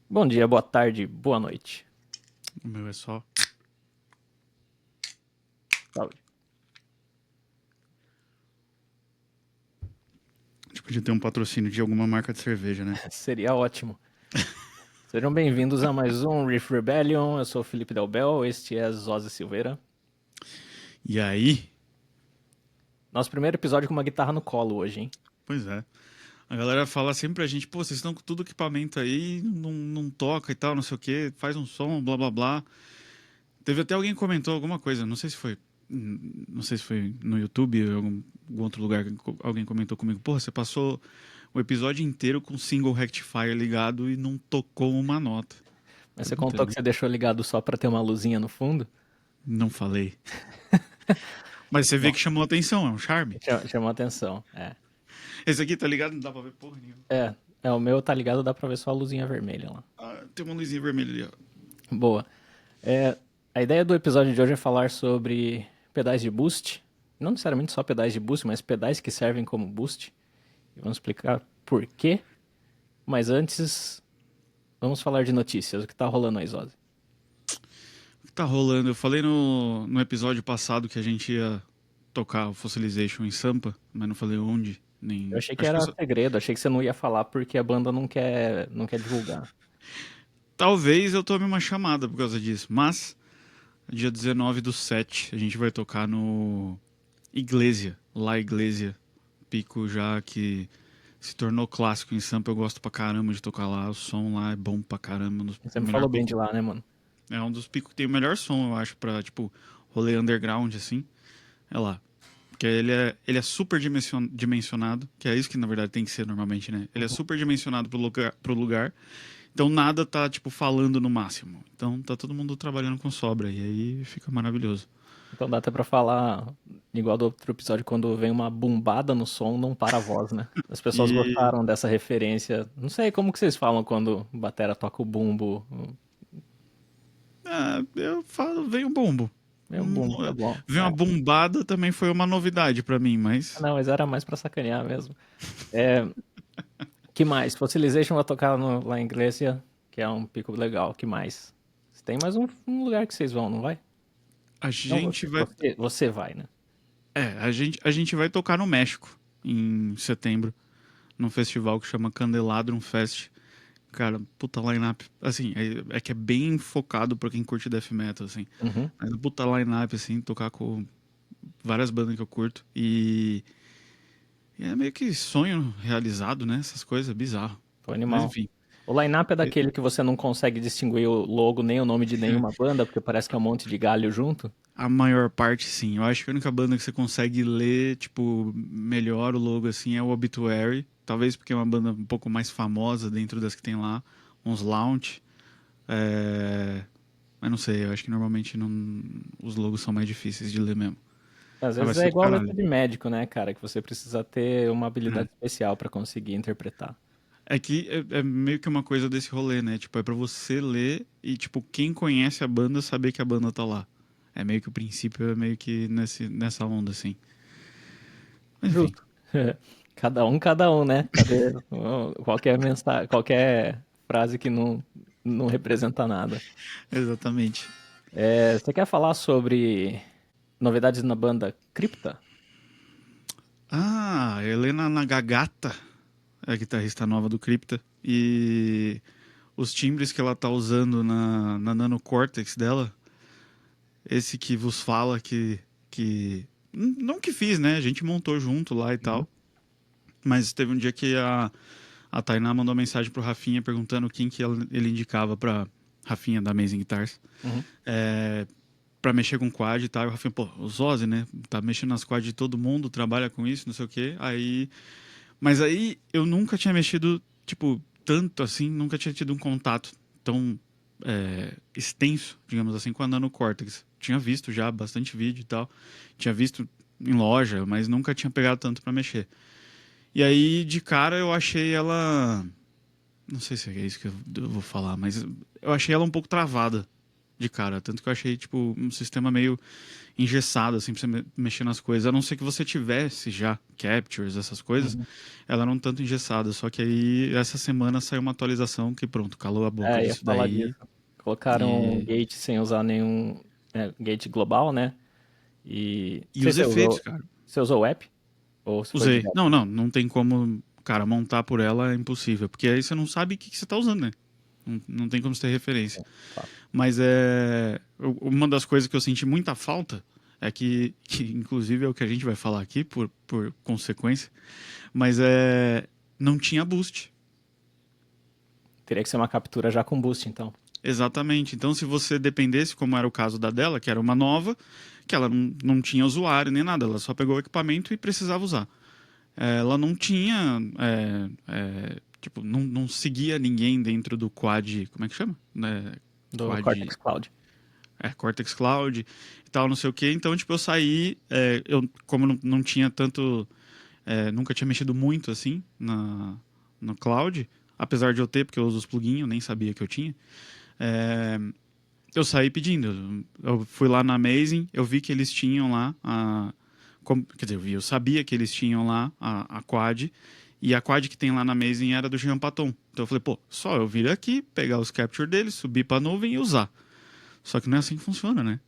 Bom dia, boa tarde, boa noite. O meu é só. Saúde. A gente podia ter um patrocínio de alguma marca de cerveja, né? Seria ótimo. Sejam bem-vindos a mais um Riff Rebellion. Eu sou o Felipe Del Bel, este é Zose Silveira. E aí, Nosso primeiro episódio com uma guitarra no colo hoje, hein? pois é. A galera fala sempre pra gente, pô, vocês estão com tudo equipamento aí, não toca e tal, não sei o que, faz um som, blá blá blá. Teve até alguém que comentou alguma coisa, não sei se foi. Não sei se foi no YouTube ou algum outro lugar que alguém comentou comigo, pô, você passou o episódio inteiro com o single rectifier ligado e não tocou uma nota. Mas você Puta, contou que você deixou ligado só pra ter uma luzinha no fundo? não falei. Mas você vê Bom, que chamou atenção, é um charme. chamou atenção. Esse aqui, tá ligado? Não dá pra ver porra nenhuma. O meu tá ligado, dá pra ver só a luzinha vermelha lá. Ah, tem uma luzinha vermelha ali, ó. Boa. É, a ideia do episódio de hoje é falar sobre pedais de boost. Não necessariamente só pedais de boost, mas pedais que servem como boost. E vamos explicar por quê. Mas antes, vamos falar de notícias. O que tá rolando aí, Zose? O que tá rolando? Eu falei no episódio passado que a gente ia tocar o Fossilization em Sampa, mas não falei onde, Eu nem. achei que Acho que eu era só. segredo, achei que você não ia falar porque a banda não quer divulgar. Talvez eu tome uma chamada por causa disso, mas dia 19/7 a gente vai tocar no Iglesia, La Iglesia, pico já que se tornou clássico em Sampa. Eu gosto pra caramba de tocar lá, o som lá é bom pra caramba, Você o me melhor falou bem de pico. lá, né, mano? É um dos picos que tem o melhor som, eu acho, pra, tipo, rolê underground, assim. É lá. Porque ele é super dimensionado, que é isso que na verdade tem que ser normalmente, né? Ele é Uhum. super dimensionado pro lugar. Então nada tá, tipo, falando no máximo. Então tá todo mundo trabalhando com sobra. E aí fica maravilhoso. Então dá até pra falar, igual do outro episódio, quando vem uma bumbada no som, não para a voz, né? As pessoas E gostaram dessa referência. Não sei como que vocês falam quando o batera toca o bumbo. eu falo, veio um bumbo. Meu bumbo, tá bom. Veio uma bumbada também foi uma novidade pra mim, mas. Não, mas era mais pra sacanear mesmo. É, que mais? Fossilization vai tocar lá em Iglesia, que é um pico legal. Que mais? Tem mais um lugar que vocês vão, não vai? A Não gente você. vai. Você vai, né? A gente vai tocar no México em setembro, num festival que chama Candelabrum Fest. Cara, puta line-up. Assim, é que é bem focado pra quem curte death metal, assim. Uhum. Mas puta line-up, assim, tocar com várias bandas que eu curto. E é meio que sonho realizado, né? Essas coisas, bizarro. Foi Mas animal. enfim. O line-up é E- daquele que você não consegue distinguir o logo nem o nome de nenhuma banda, porque parece que é um monte de galho junto. A maior parte, sim. Eu acho que a única banda que você consegue ler, tipo, melhor o logo, assim, é o Obituary. Talvez porque é uma banda um pouco mais famosa dentro das que tem lá. Uns Launch. É... Mas não sei, eu acho que normalmente não... os logos são mais difíceis de ler mesmo. Às Mas vai vezes é ser do igual letra caralho. de médico, né, cara? Que você precisa ter uma É. habilidade especial pra conseguir interpretar. É que é meio que uma coisa desse rolê, né? Tipo, é pra você ler e, tipo, quem conhece a banda saber que a banda tá lá. É meio que o princípio, é meio que nessa onda, assim. Mas enfim, Justo. Cada um, né? Cadê qualquer mensagem, qualquer frase que não representa nada. exatamente. Você quer falar sobre novidades na banda Cripta? Ah, Helena Nagagata é a guitarrista nova do Crypta. E os timbres que ela tá usando na Nano Cortex dela, esse que vos fala que. Não que fiz, né? A gente montou junto lá e Uhum. tal. Mas teve um dia que a Tainá mandou uma mensagem pro Rafinha perguntando quem que ele indicava pra Rafinha da Amazing Guitars. Uhum. É, pra mexer com quad e tal. E o Rafinha, pô, o Zose, né? Tá mexendo nas quad de todo mundo, trabalha com isso, não sei o quê. Mas aí eu nunca tinha mexido, tipo, tanto assim, nunca tinha tido um contato tão extenso, digamos assim, com a Nano Cortex. Tinha visto já bastante vídeo e tal. Tinha visto em loja, mas nunca tinha pegado tanto pra mexer. E aí, de cara, eu achei ela. Não sei se é isso que eu vou falar, mas eu achei ela um pouco travada. de cara. Tanto que eu achei, tipo, um sistema meio engessado, assim, pra você mexer nas coisas. A não ser que você tivesse já captures, essas coisas, Uhum. ela não tanto engessada. Só que aí, essa semana saiu uma atualização que, pronto, calou a boca Ia disso falar daí. disso. Colocaram um E, gate sem usar nenhum gate global, né? E não e sei os se efeitos, cara. você usou o app ou se foi Usei. direto. Não tem como, cara, montar por ela é impossível. Porque aí você não sabe o que você tá usando, né? Não tem como você ter referência. Fato. Mas uma das coisas que eu senti muita falta é que inclusive é o que a gente vai falar aqui por consequência, mas não tinha boost. Teria que ser uma captura já com boost, então. Exatamente. Então, se você dependesse, como era o caso da dela, que era uma nova, que ela não tinha usuário nem nada, ela só pegou o equipamento e precisava usar. Ela não tinha, tipo, não seguia ninguém dentro do quad, como é que chama? Do Quad Cortex Cloud. Cortex Cloud e tal, não sei o que. Então, tipo, eu saí, eu, como não tinha tanto, nunca tinha mexido muito assim no Cloud, apesar de eu ter, porque eu uso os plugins, eu nem sabia que eu tinha. é, eu saí pedindo. Eu fui lá na Amazing, eu vi que eles tinham lá quer dizer, eu sabia que eles tinham lá a Quad, e a Quad que tem lá na Amazing era do Jean Paton. Então eu falei, pô, só eu vir aqui, pegar os capture deles, subir pra nuvem e usar. Só que não é assim que funciona, né?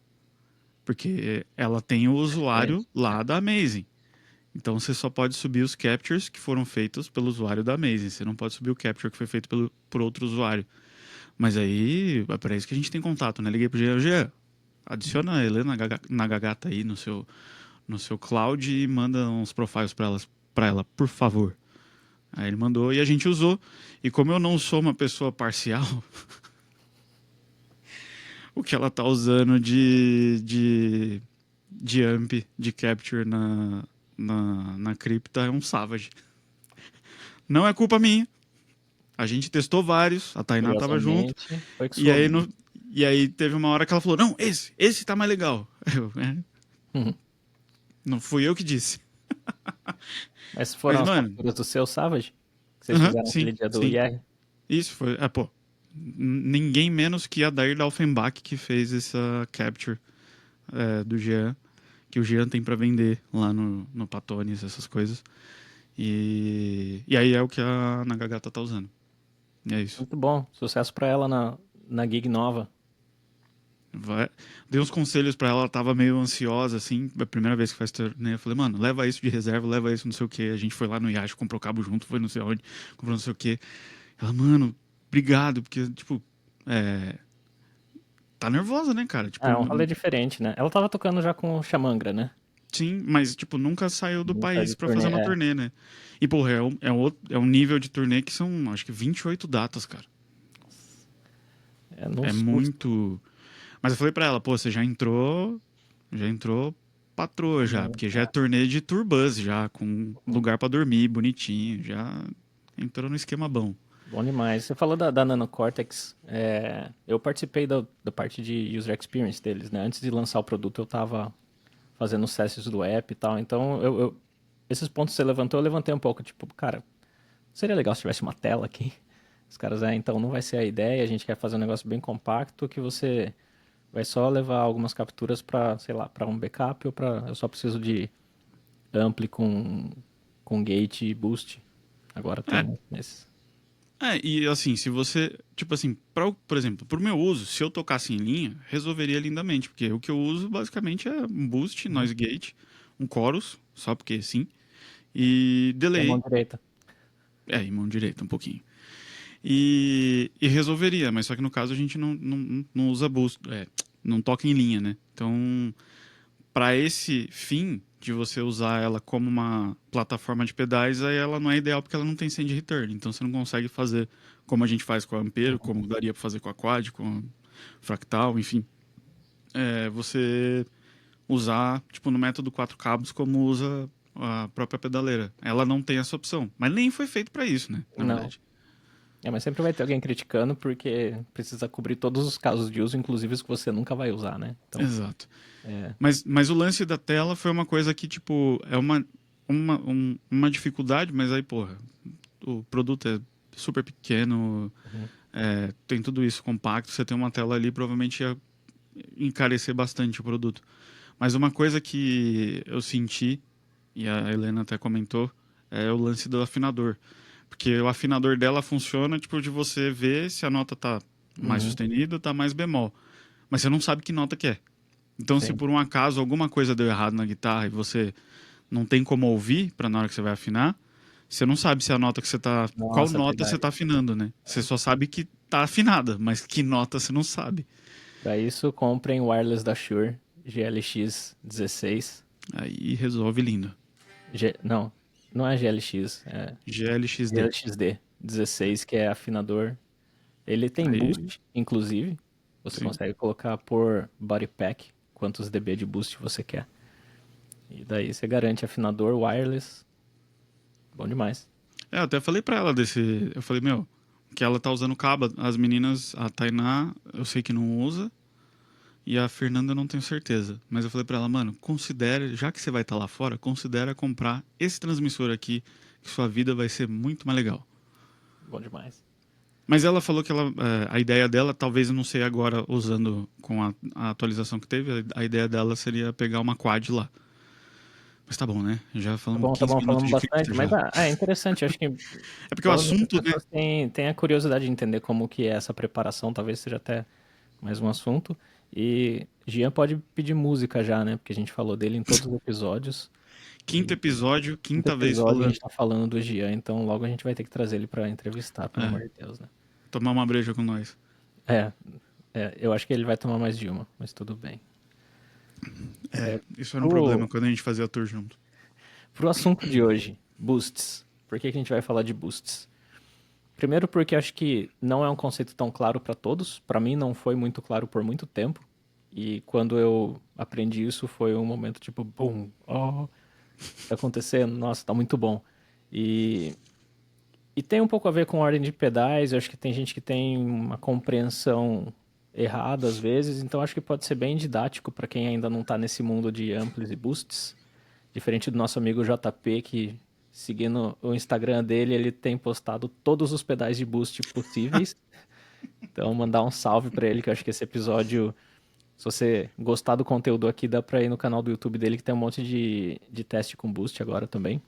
Porque ela tem o usuário Diferente. lá da Amazing. Então você só pode subir os captures que foram feitos pelo usuário da Amazing. Você não pode subir o capture que foi feito por outro usuário. Mas aí é para isso que a gente tem contato, né? Liguei pro Jean, Jean, adiciona a Helena Nagagata aí no seu cloud e manda uns profiles para ela, por favor. Aí ele mandou e a gente usou. E como eu não sou uma pessoa parcial, o que ela tá usando de amp, de capture na cripta é um Savage. Não é culpa minha. A gente testou vários, a Tainá tava junto, Curiosamente, foi que e sou. aí, e aí teve uma hora que ela falou: Não, esse tá mais legal. Uhum. Não fui eu que disse. Mas foram Mas, as mano, capturas do seu Savage? Que vocês fizeram sim, aquele dia do sim. IR? Isso foi. Pô, ninguém menos que a Dair Dalfenbach que fez essa capture do Jean, que o Jean tem pra vender lá no Patones, essas coisas. E aí é o que a Nagagata tá usando. E é isso. Muito bom. Sucesso pra ela na gig nova. Dei uns conselhos pra ela, ela tava meio ansiosa, assim, a primeira vez que faz torneio. Eu falei, mano, leva isso de reserva, leva isso não sei o que. A gente foi lá no Yacht, comprou cabo junto, foi não sei onde, comprou não sei o que. Ela, mano, obrigado, porque, tipo, é, tá nervosa, né, cara? Ah, Tipo, é um rolê diferente, né? Ela tava tocando já com o Xamangra, né? sim, mas, tipo, nunca saiu do Nunca país de pra fazer turnê. uma É, turnê, né? E, porra, é um nível de turnê que são, acho que 28 datas, cara. é no É susto. muito. Mas eu falei pra ela, pô, você já entrou patroa já, porque já é turnê de tour bus já, com lugar pra dormir, bonitinho, já entrou no esquema bom. Bom demais. Você falou da Nano Cortex. Eu participei da parte de user experience deles, né? Antes de lançar o produto, eu tava fazendo os testes do app e tal. Então, esses pontos que você levantou, eu levantei um pouco. Tipo, cara, seria legal se tivesse uma tela aqui. Os caras, então não vai ser a ideia. A gente quer fazer um negócio bem compacto que você vai só levar algumas capturas para, sei lá, para um backup ou para. Eu só preciso de ampli com gate e boost. Agora É, estamos nesses. e assim, se você, tipo assim, por exemplo, pro meu uso, se eu tocasse em linha, resolveria lindamente, porque o que eu uso basicamente é um boost, Uhum. noise gate, um chorus, só porque sim, e E a mão delay, direita. e mão direita um pouquinho. E resolveria, mas só que no caso a gente não usa boost, não toca em linha, né? Então, para esse fim de você usar ela como uma plataforma de pedais, aí ela não é ideal porque ela não tem send return. Então você não consegue fazer como a gente faz com a Ampere, como daria para fazer com a Quad, com a Fractal, enfim. Você usar, tipo, no método quatro cabos como usa a própria pedaleira. Ela não tem essa opção, mas nem foi feito para isso, né? Na Não. verdade. Mas sempre vai ter alguém criticando porque precisa cobrir todos os casos de uso, inclusive os que você nunca vai usar, né? Então, Exato. é, Mas o lance da tela foi uma coisa que, tipo, é uma dificuldade, mas aí, porra, o produto é super pequeno, uhum. tem tudo isso compacto, você tem uma tela ali, provavelmente ia encarecer bastante o produto. Mas uma coisa que eu senti, e a Helena até comentou, é o lance do afinador. Porque o afinador dela funciona, tipo, de você ver se a nota tá mais Uhum, sustenida ou tá mais bemol. Mas você não sabe que nota que é. Então, se sim. por um acaso alguma coisa deu errado na guitarra e você não tem como ouvir para na hora que você vai afinar, você não sabe se a nota que você tá, qual Nossa, é nota você verdade. tá afinando, né? Você só sabe que tá afinada, mas que nota você não sabe. Para isso, comprem o wireless da Shure GLX 16. Aí resolve lindo. Não, não é GLX, é GLXD. GLXD 16, que é afinador. Ele tem Aí, boost, inclusive. Você sim. consegue colocar por body pack quantos dB de boost você quer. E daí você garante afinador wireless. Bom demais. É, eu até falei pra ela desse. Eu falei, meu, que ela tá usando cabo. As meninas, a Tainá, eu sei que não usa. E a Fernanda eu não tenho certeza. Mas eu falei pra ela, mano, considere, já que você vai estar lá fora, considere comprar esse transmissor aqui, que sua vida vai ser muito mais legal. Bom demais. Mas ela falou que a ideia dela, talvez eu não sei agora, usando com a atualização que teve, a ideia dela seria pegar uma quad lá. Mas tá bom, né? Já falamos Tá 15 bom, minutos falamos de bastante, Cristo mas já. é interessante. Acho que É porque o provavelmente as assunto, né? pessoas têm a curiosidade de entender como que é essa preparação, talvez seja até mais um assunto. E Gian pode pedir música já, né? Porque a gente falou dele em todos os episódios. Quinto E episódio, no quinta vez episódio a falando. gente tá falando do Gian, então logo a gente vai ter que trazer ele pra entrevistar, pelo É, amor de Deus, né? tomar uma breja com nós. É, eu acho que ele vai tomar mais de uma, mas tudo bem. É, isso era um problema Pro, quando a gente fazia tour junto. pro assunto de hoje, boosts. Por que que a gente vai falar de boosts? Primeiro porque acho que não é um conceito tão claro para todos. Para mim não foi muito claro por muito tempo. E quando eu aprendi isso foi um momento tipo, boom, oh, tá acontecendo, nossa, tá muito bom. E, e tem um pouco a ver com ordem de pedais, eu acho que tem gente que tem uma compreensão errada às vezes, então acho que pode ser bem didático para quem ainda não tá nesse mundo de amplis e boosts. Diferente do nosso amigo JP, que seguindo o Instagram dele, ele tem postado todos os pedais de boost possíveis. Então, mandar um salve pra ele, que eu acho que esse episódio, se você gostar do conteúdo aqui, dá pra ir no canal do YouTube dele, que tem um monte de teste com boost agora também.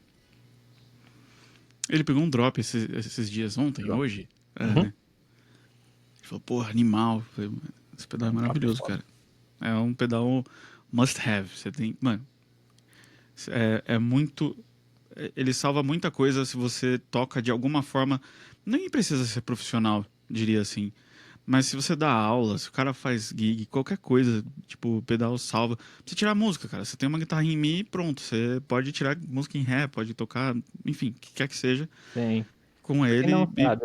Ele pegou um drop esses dias, ontem, Legal. hoje. É, Uhum. né? Ele falou, porra, animal. Eu falei, esse pedal é Um drop maravilhoso, foda. cara. É um pedal must have. Você tem. Mano, é muito. Ele salva muita coisa se você toca de alguma forma. Nem precisa ser profissional, diria assim. Mas se você dá aula, se o cara faz gig, qualquer coisa, tipo, o pedal salva. Pra você tirar música, cara. Você tem uma guitarra em Mi e pronto. Você pode tirar música em Ré, pode tocar, enfim, o que quer que seja, Sim. com Pra quem ele. não sabe,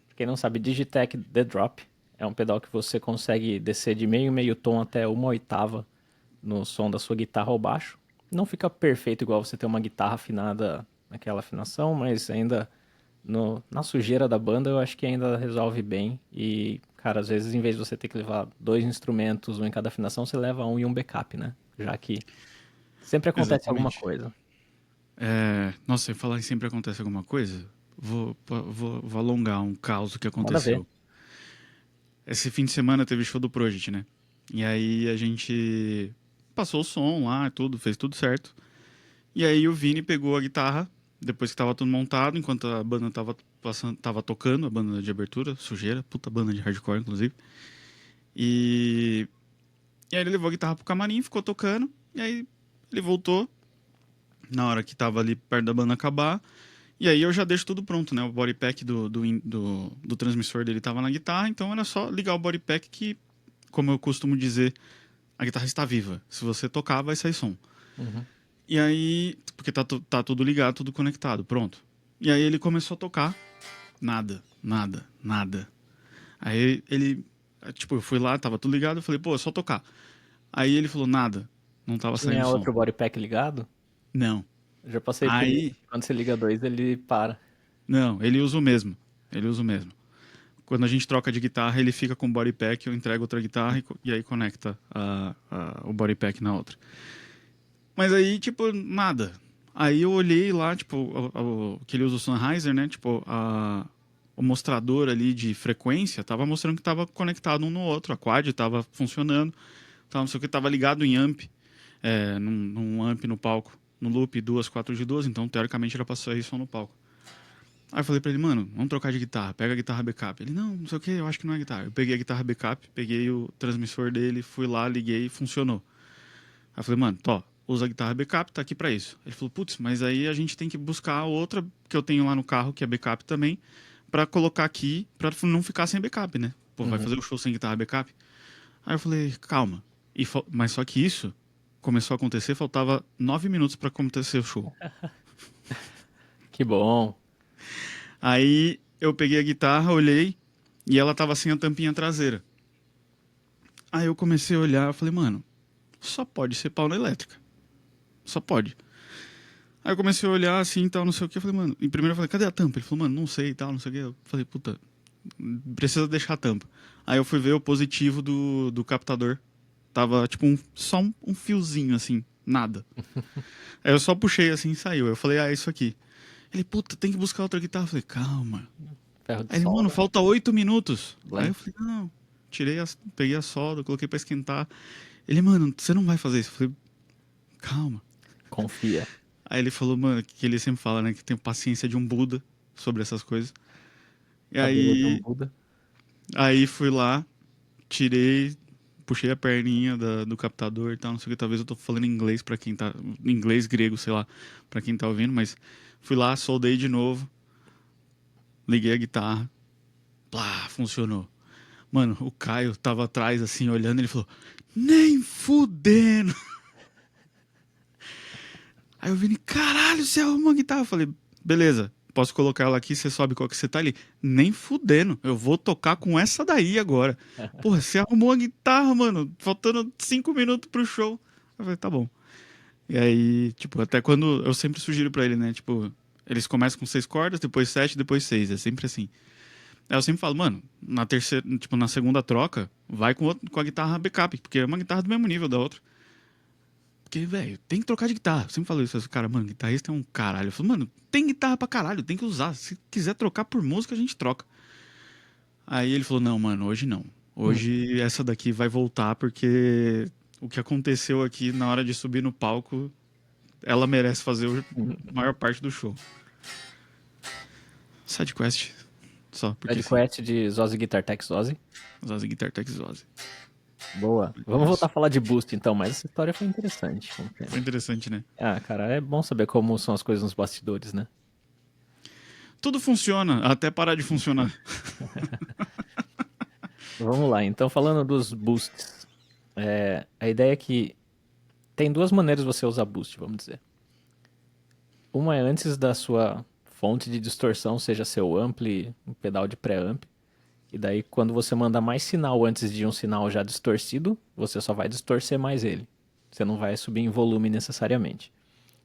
pra quem não sabe, Digitech The Drop é um pedal que você consegue descer de meio tom até uma oitava no som da sua guitarra ou baixo. Não fica perfeito igual você ter uma guitarra afinada naquela afinação, mas ainda na sujeira da banda eu acho que ainda resolve bem. E, cara, às vezes em vez de você ter que levar dois instrumentos, um em cada afinação, você leva um e um backup, né? Já que sempre acontece alguma Exatamente. coisa. Nossa, você falar em sempre acontece alguma coisa? Vou alongar um caos que Manda ver. aconteceu. Esse fim de semana teve show do Project, né? E aí a gente passou o som lá, tudo, fez tudo certo. E aí o Vini pegou a guitarra, depois que tava tudo montado, enquanto a banda tava tocando, a banda de abertura, sujeira, puta banda de hardcore, inclusive. E, e aí ele levou a guitarra pro camarim, ficou tocando, e aí ele voltou na hora que tava ali perto da banda acabar. E aí eu já deixo tudo pronto, né? O body pack do transmissor dele tava na guitarra, então era só ligar o body pack que, como eu costumo dizer, a guitarra está viva. Se você tocar, vai sair som. Uhum. E aí, porque tá tudo ligado, tudo conectado, pronto. E aí ele começou a tocar, nada, nada, nada. Aí ele, tipo, eu fui lá, tava tudo ligado, eu falei, pô, é só tocar. Aí ele falou, nada, não tava saindo Tinha som. outro body pack ligado? Não. Eu já passei por isso. Aí, Quando você liga dois, ele para. não, ele usa o mesmo. Ele usa o mesmo. Quando a gente troca de guitarra, ele fica com o body pack, eu entrego outra guitarra e aí conecta o body pack na outra. Mas aí, tipo, nada. Aí eu olhei lá, tipo, que ele usa o Sennheiser, né? Tipo, o mostrador ali de frequência tava mostrando que tava conectado um no outro. A quad tava funcionando. tal, não sei o que, tava ligado em amp, num amp no palco, no loop 4 de 2, então teoricamente era pra sair som no palco. Aí eu falei pra ele, mano, vamos trocar de guitarra, pega a guitarra backup. Ele, não sei o que, eu acho que não é guitarra. Eu peguei a guitarra backup, peguei o transmissor dele, fui lá, liguei e funcionou. Aí eu falei, mano, usa a guitarra backup, tá aqui pra isso. Ele falou, putz, mas aí a gente tem que buscar a outra que eu tenho lá no carro, que é backup também, pra colocar aqui, pra não ficar sem backup, né? Pô, vai Uhum. fazer o show sem guitarra backup? Aí eu falei, calma. Mas só que isso começou a acontecer, faltava 9 minutos pra acontecer o show. Que bom. Aí eu peguei a guitarra, olhei, e ela tava sem a tampinha traseira. Aí eu comecei a olhar, eu falei, mano, só pode ser pau na elétrica. Só pode. Aí eu comecei a olhar assim e tal, não sei o que. Eu falei, mano, e primeiro eu falei, cadê a tampa? Ele falou, mano, não sei e tal, não sei o que. Eu falei, puta, precisa deixar a tampa. Aí eu fui ver o positivo do captador. Tava tipo só um fiozinho assim, nada. Aí eu só puxei assim e saiu. Eu falei, é isso aqui. Ele, puta, tem que buscar outra guitarra. Eu falei, calma. Ferro de Aí ele, mano, solda. falta 8 minutos. Aí eu Lento. falei, não. Peguei a solda, coloquei pra esquentar. Ele, mano, você não vai fazer isso. Eu falei, calma. Confia. Aí ele falou, mano, que ele sempre fala, né, que tem paciência de um Buda sobre essas coisas. E Cabelo de um aí, Buda. aí fui lá, tirei, puxei a perninha do captador e tal, não sei o que, talvez eu tô falando inglês pra quem tá, inglês, grego, sei lá, pra quem tá ouvindo, mas fui lá, soldei de novo, liguei a guitarra, plá, funcionou. Mano, o Caio tava atrás, assim, olhando, ele falou, nem fudendo. Aí eu vi, caralho, você arrumou a guitarra. Eu falei, beleza, posso colocar ela aqui, você sobe qual que você tá ali. Nem fudendo, eu vou tocar com essa daí agora. Porra, você arrumou a guitarra, mano, faltando 5 minutos pro show. Eu falei, tá bom. E aí, tipo, até quando eu sempre sugiro pra ele, né, tipo, eles começam com 6 cordas, depois 7, depois 6, é sempre assim. Aí eu sempre falo, mano, na terceira, tipo, na segunda troca, vai com a guitarra backup, porque é uma guitarra do mesmo nível da outra. Porque, velho, tem que trocar de guitarra. Eu sempre falo isso. Cara, mano, guitarrista é um caralho. Eu falo, mano, tem guitarra pra caralho, tem que usar. Se quiser trocar por música, a gente troca. Aí ele falou, não, mano, hoje não. Hum. Hoje essa daqui vai voltar porque o que aconteceu aqui na hora de subir no palco, ela merece fazer a maior parte do show. Sidequest. Só, porque Red sim. Quest de Zozzy Guitar Tech Zozzy. Zazi Guitar Tech Zazi. Boa. Vamos voltar a falar de Boost então, mas essa história foi interessante. Como que é? Foi interessante, né? Ah, cara, é bom saber como são as coisas nos bastidores, né? Tudo funciona, até parar de funcionar. Vamos lá, então falando dos boosts. A ideia é que tem duas maneiras de você usar boost, vamos dizer. Uma é antes da sua fonte de distorção, seja seu ampli, um pedal de pré-amp. E daí, quando você manda mais sinal antes de um sinal já distorcido, você só vai distorcer mais ele. Você não vai subir em volume necessariamente.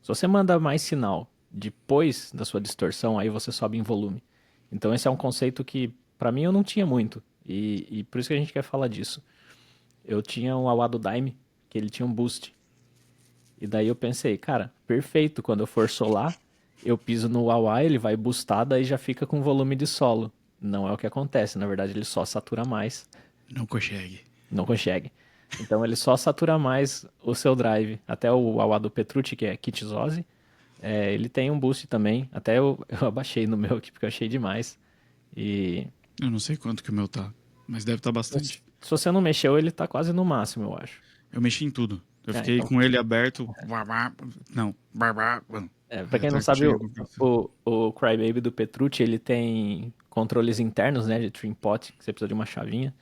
Se você manda mais sinal depois da sua distorção, aí você sobe em volume. Então esse é um conceito que, para mim, eu não tinha muito. E por isso que a gente quer falar disso. Eu tinha um wah do Daime, que ele tinha um boost. E daí eu pensei, cara, perfeito, quando eu for solar, eu piso no wah, ele vai boostar, daí já fica com volume de solo. Não é o que acontece, na verdade ele só satura mais, Não consegue. não consegue. Então ele só satura mais o seu drive. Até o wah do Petrucci, que é Kit Zozzi, ele tem um boost também. Até eu abaixei no meu aqui, porque eu achei demais. E Eu não sei quanto que o meu tá, mas deve estar bastante. se você não mexeu, ele tá quase no máximo, eu acho. Eu mexi em tudo. Eu fiquei Então, com ele aberto. Não. pra quem não Até que eu sabe, cheguei o, à conclusão. o Crybaby do Petrucci, ele tem controles internos, né, de trim pot, que você precisa de uma chavinha.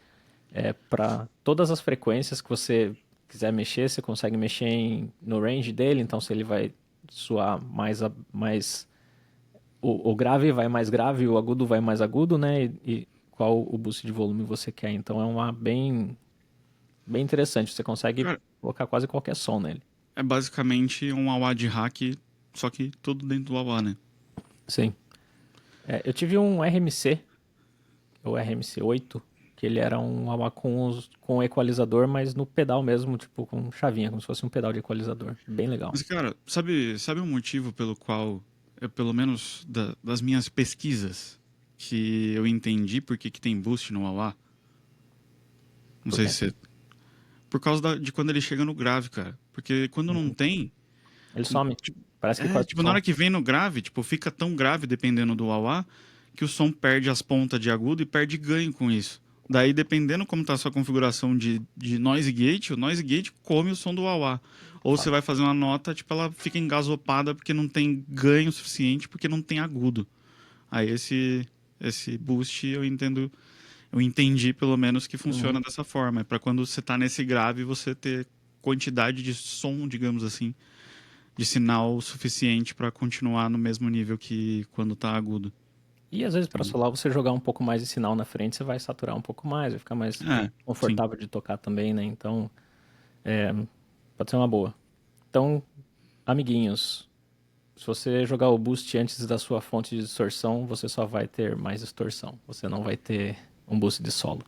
Para todas as frequências que você quiser mexer, você consegue mexer no range dele, então se ele vai soar mais o grave vai mais grave, o agudo vai mais agudo, né? E qual o boost de volume você quer. Então é uma bem interessante. Você consegue Cara, colocar quase qualquer som nele. é basicamente um AWA de hack, só que tudo dentro do AWA, né? Sim. Eu tive um RMC, o RMC 8, que ele era um AUA com equalizador, mas no pedal mesmo, tipo com chavinha, como se fosse um pedal de equalizador. Bem legal. Mas, cara, sabe um motivo pelo qual, pelo menos das minhas pesquisas, que eu entendi por que tem boost no AWA? Não Por sei quê? se você... por causa de quando ele chega no grave, cara. Porque quando não tem, Ele some. Parece que corta o tipo, na som. hora que vem no grave, tipo, fica tão grave, dependendo do wah-wah, que o som perde as pontas de agudo e perde ganho com isso. Daí, dependendo como tá a sua configuração de noise gate, o noise gate come o som do wah-wah. Ou você vai fazer uma nota, tipo, ela fica engasopada porque não tem ganho suficiente, porque não tem agudo. Aí esse boost eu entendi pelo menos que funciona Uhum. dessa forma. É para quando você tá nesse grave, você ter quantidade de som, digamos assim, de sinal suficiente para continuar no mesmo nível que quando tá agudo. E às vezes para Então, solar você jogar um pouco mais de sinal na frente, você vai saturar um pouco mais, vai ficar mais sim. confortável de tocar também, né? Então, pode ser uma boa. Então, amiguinhos, se você jogar o boost antes da sua fonte de distorção, você só vai ter mais distorção. Você não vai ter um boost de solo.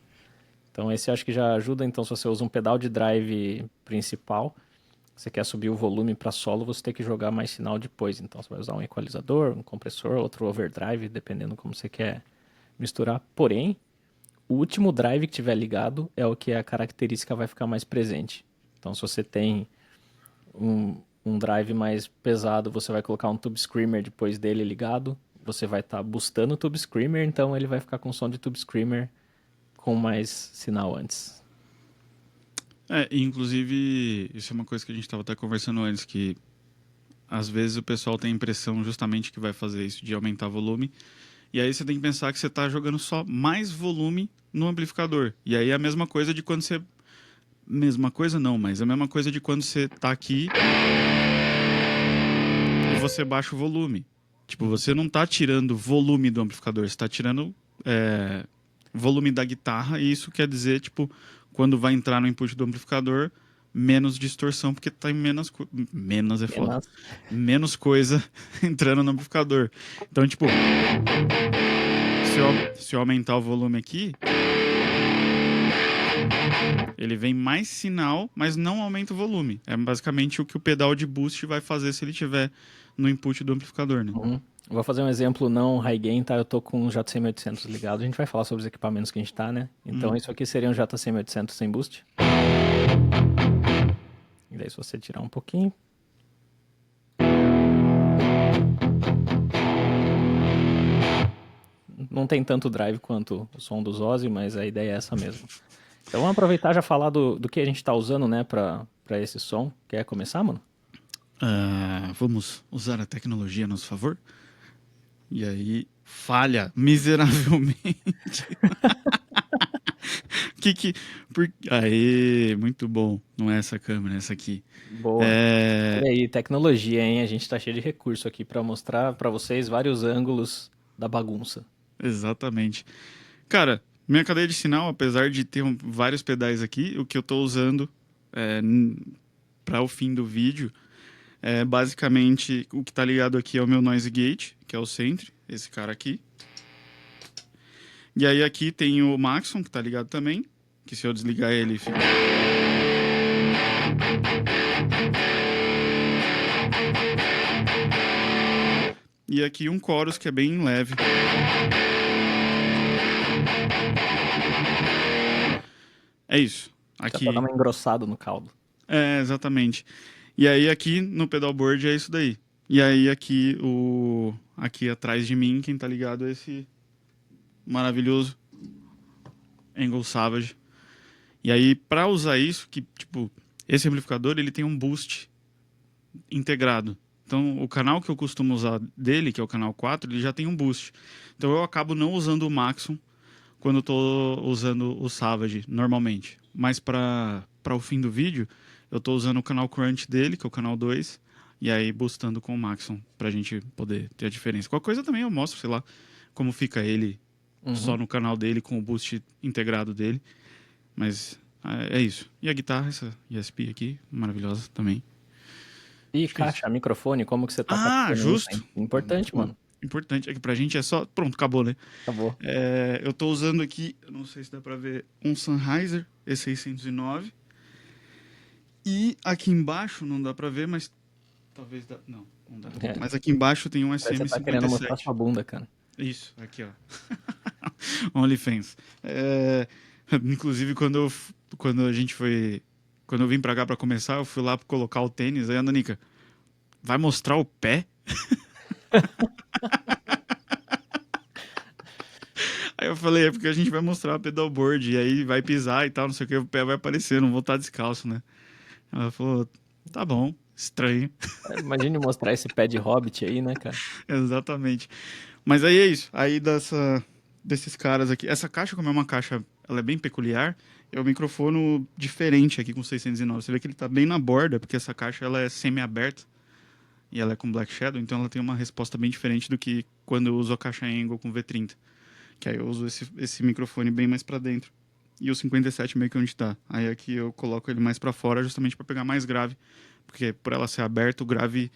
Então, esse eu acho que já ajuda. Então, se você usa um pedal de drive principal, você quer subir o volume para solo, você tem que jogar mais sinal depois. Então, você vai usar um equalizador, um compressor, outro overdrive, dependendo como você quer misturar. Porém, o último drive que tiver ligado é o que a característica vai ficar mais presente. Então, se você tem um drive mais pesado, você vai colocar um Tube Screamer depois dele ligado. Você vai estar boostando o Tube Screamer, então ele vai ficar com som de Tube Screamer com mais sinal antes. E, inclusive, isso é uma coisa que a gente estava até conversando antes, que às vezes o pessoal tem a impressão justamente que vai fazer isso de aumentar volume. E aí você tem que pensar que você está jogando só mais volume no amplificador. E aí é a mesma coisa de quando você. Mesma coisa não, mas a mesma coisa de quando você tá aqui e você baixa o volume. Tipo, você não tá tirando volume do amplificador, você tá tirando volume da guitarra, e isso quer dizer, tipo, quando vai entrar no input do amplificador, menos distorção, porque tá em menos é foda. Mas, Menos coisa entrando no amplificador. Então, tipo, se eu aumentar o volume aqui, ele vem mais sinal, mas não aumenta o volume. É basicamente o que o pedal de boost vai fazer se ele tiver no input do amplificador, né? vou fazer um exemplo não high gain, tá? Eu tô com um JCM800 ligado. A gente vai falar sobre os equipamentos que a gente tá, né? Então, isso aqui seria um JCM800 sem boost. E daí, se você tirar um pouquinho, não tem tanto drive quanto o som dos Ozzy, mas a ideia é essa mesmo. Então vamos aproveitar e já falar do que a gente tá usando, né, pra esse som. Quer começar, mano? Vamos usar a tecnologia a nosso favor? E aí, falha miseravelmente. que que. Aê, muito bom. Não é essa câmera, é essa aqui. Boa. É, Olha aí, tecnologia, hein? A gente tá cheio de recurso aqui pra mostrar pra vocês vários ângulos da bagunça. exatamente. Cara, minha cadeia de sinal, apesar de ter vários pedais aqui, o que eu tô usando para o fim do vídeo é basicamente o que tá ligado aqui é o meu noise gate, que é o Sentry, esse cara aqui. E aí aqui tem o Maxon, que tá ligado também, que se eu desligar ele fica. E aqui um chorus que é bem leve. É isso. Já pra dar Aqui. uma engrossada no caldo. Exatamente. E aí aqui no pedalboard é isso daí. E aí aqui atrás de mim, quem tá ligado é esse maravilhoso Angle Savage. E aí para usar isso, que tipo, esse amplificador ele tem um boost integrado. Então, o canal que eu costumo usar dele, que é o canal 4, ele já tem um boost. Então, eu acabo não usando o Maxon quando eu tô usando o Savage, normalmente. Mas para o fim do vídeo, eu tô usando o canal Crunch dele, que é o canal 2, e aí boostando com o Maxon, pra gente poder ter a diferença. Qualquer coisa também eu mostro, sei lá, como fica ele só Uhum. no canal dele, com o boost integrado dele. Mas é isso. E a guitarra, essa ESP aqui, maravilhosa também. E Acho que é isso. caixa, microfone, como que você tá captando isso? Justo. É importante, Pô, mano. importante. É que pra gente é só. Pronto, acabou, né? Acabou. Eu tô usando aqui, eu não sei se dá pra ver, um Sennheiser E609. E aqui embaixo, não dá pra ver, mas talvez dá. Não, não dá. É, Mas aqui embaixo tem um parece que você tá querendo mostrar SM57. sua bunda, cara. Isso, aqui ó. OnlyFans. Inclusive, quando a gente foi Quando eu vim pra cá pra começar, eu fui lá pra colocar o tênis, aí a Nanica, vai mostrar o pé? Aí eu falei, é porque a gente vai mostrar o pedalboard, e aí vai pisar e tal, não sei o que, o pé vai aparecer, não vou estar descalço, né? Ela falou, tá bom, estranho. Imagine mostrar esse pé de hobbit aí, né, cara? Exatamente. Mas aí é isso. Aí desses caras aqui. Essa caixa, como é uma caixa, ela é bem peculiar. É um microfone diferente aqui com 609. Você vê que ele tá bem na borda, porque essa caixa ela é semi-aberta e ela é com Black Shadow, então ela tem uma resposta bem diferente do que quando eu uso a caixa Angle com V30. Que aí eu uso esse microfone bem mais pra dentro. E o 57 meio que onde tá. Aí aqui eu coloco ele mais pra fora justamente pra pegar mais grave. Porque por ela ser aberta, o grave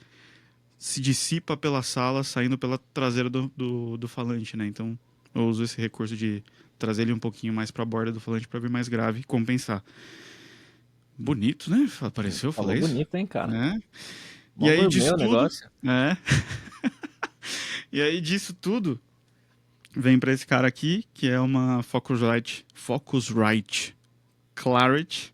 se dissipa pela sala, saindo pela traseira do falante, né? Então eu uso esse recurso de trazer ele um pouquinho mais para a borda do falante para vir mais grave e compensar. Bonito, né? Apareceu, Falou falei isso? bonito, hein, cara? É. E Mó aí gourmet disso o tudo, negócio. é. E aí disso tudo vem para esse cara aqui, que é uma Focusrite Clarity,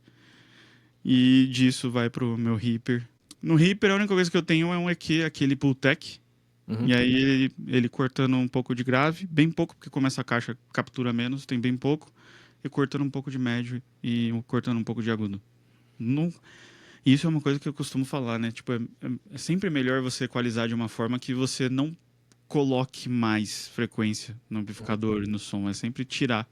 e disso vai pro meu Reaper. No Reaper a única coisa que eu tenho é um EQ, aquele Pultec. Uhum. E aí ele cortando um pouco de grave, bem pouco, porque como essa caixa captura menos, tem bem pouco, e cortando um pouco de médio e cortando um pouco de agudo. Não, isso é uma coisa que eu costumo falar, né? Tipo, é sempre melhor você equalizar de uma forma que você não coloque mais frequência no amplificador e no som. É sempre tirar.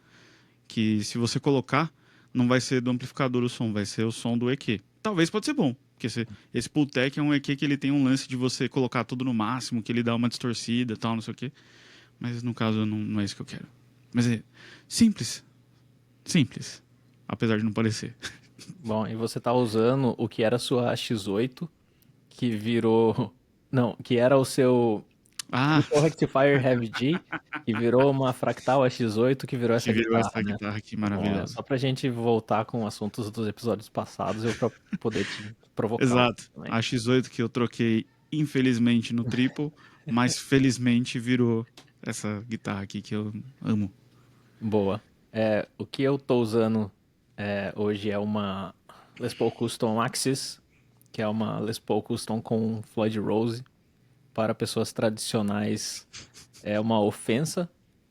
Que se você colocar, não vai ser do amplificador o som, vai ser o som do EQ. Talvez pode ser bom, porque esse Pultec é um EQ que ele tem um lance de você colocar tudo no máximo, que ele dá uma distorcida e tal, não sei o quê. Mas no caso não é isso que eu quero. Mas é simples. Simples. Apesar de não parecer. Bom, e você tá usando o que era a sua X8, que virou. Não, que era o seu Ah, Triple Rectifier Heavy G, que virou uma Fractal X8, que virou que essa virou guitarra, essa né? guitarra aqui Bom, é maravilhosa. só pra gente voltar com assuntos dos episódios passados, eu pra poder te provocar um pouco Exato. também. A X8 que eu troquei, infelizmente, no Triple, mas felizmente virou essa guitarra aqui que eu amo. Boa. O que eu tô usando hoje é uma Les Paul Custom Axis, que é uma Les Paul Custom com Floyd Rose. Para pessoas tradicionais é uma ofensa,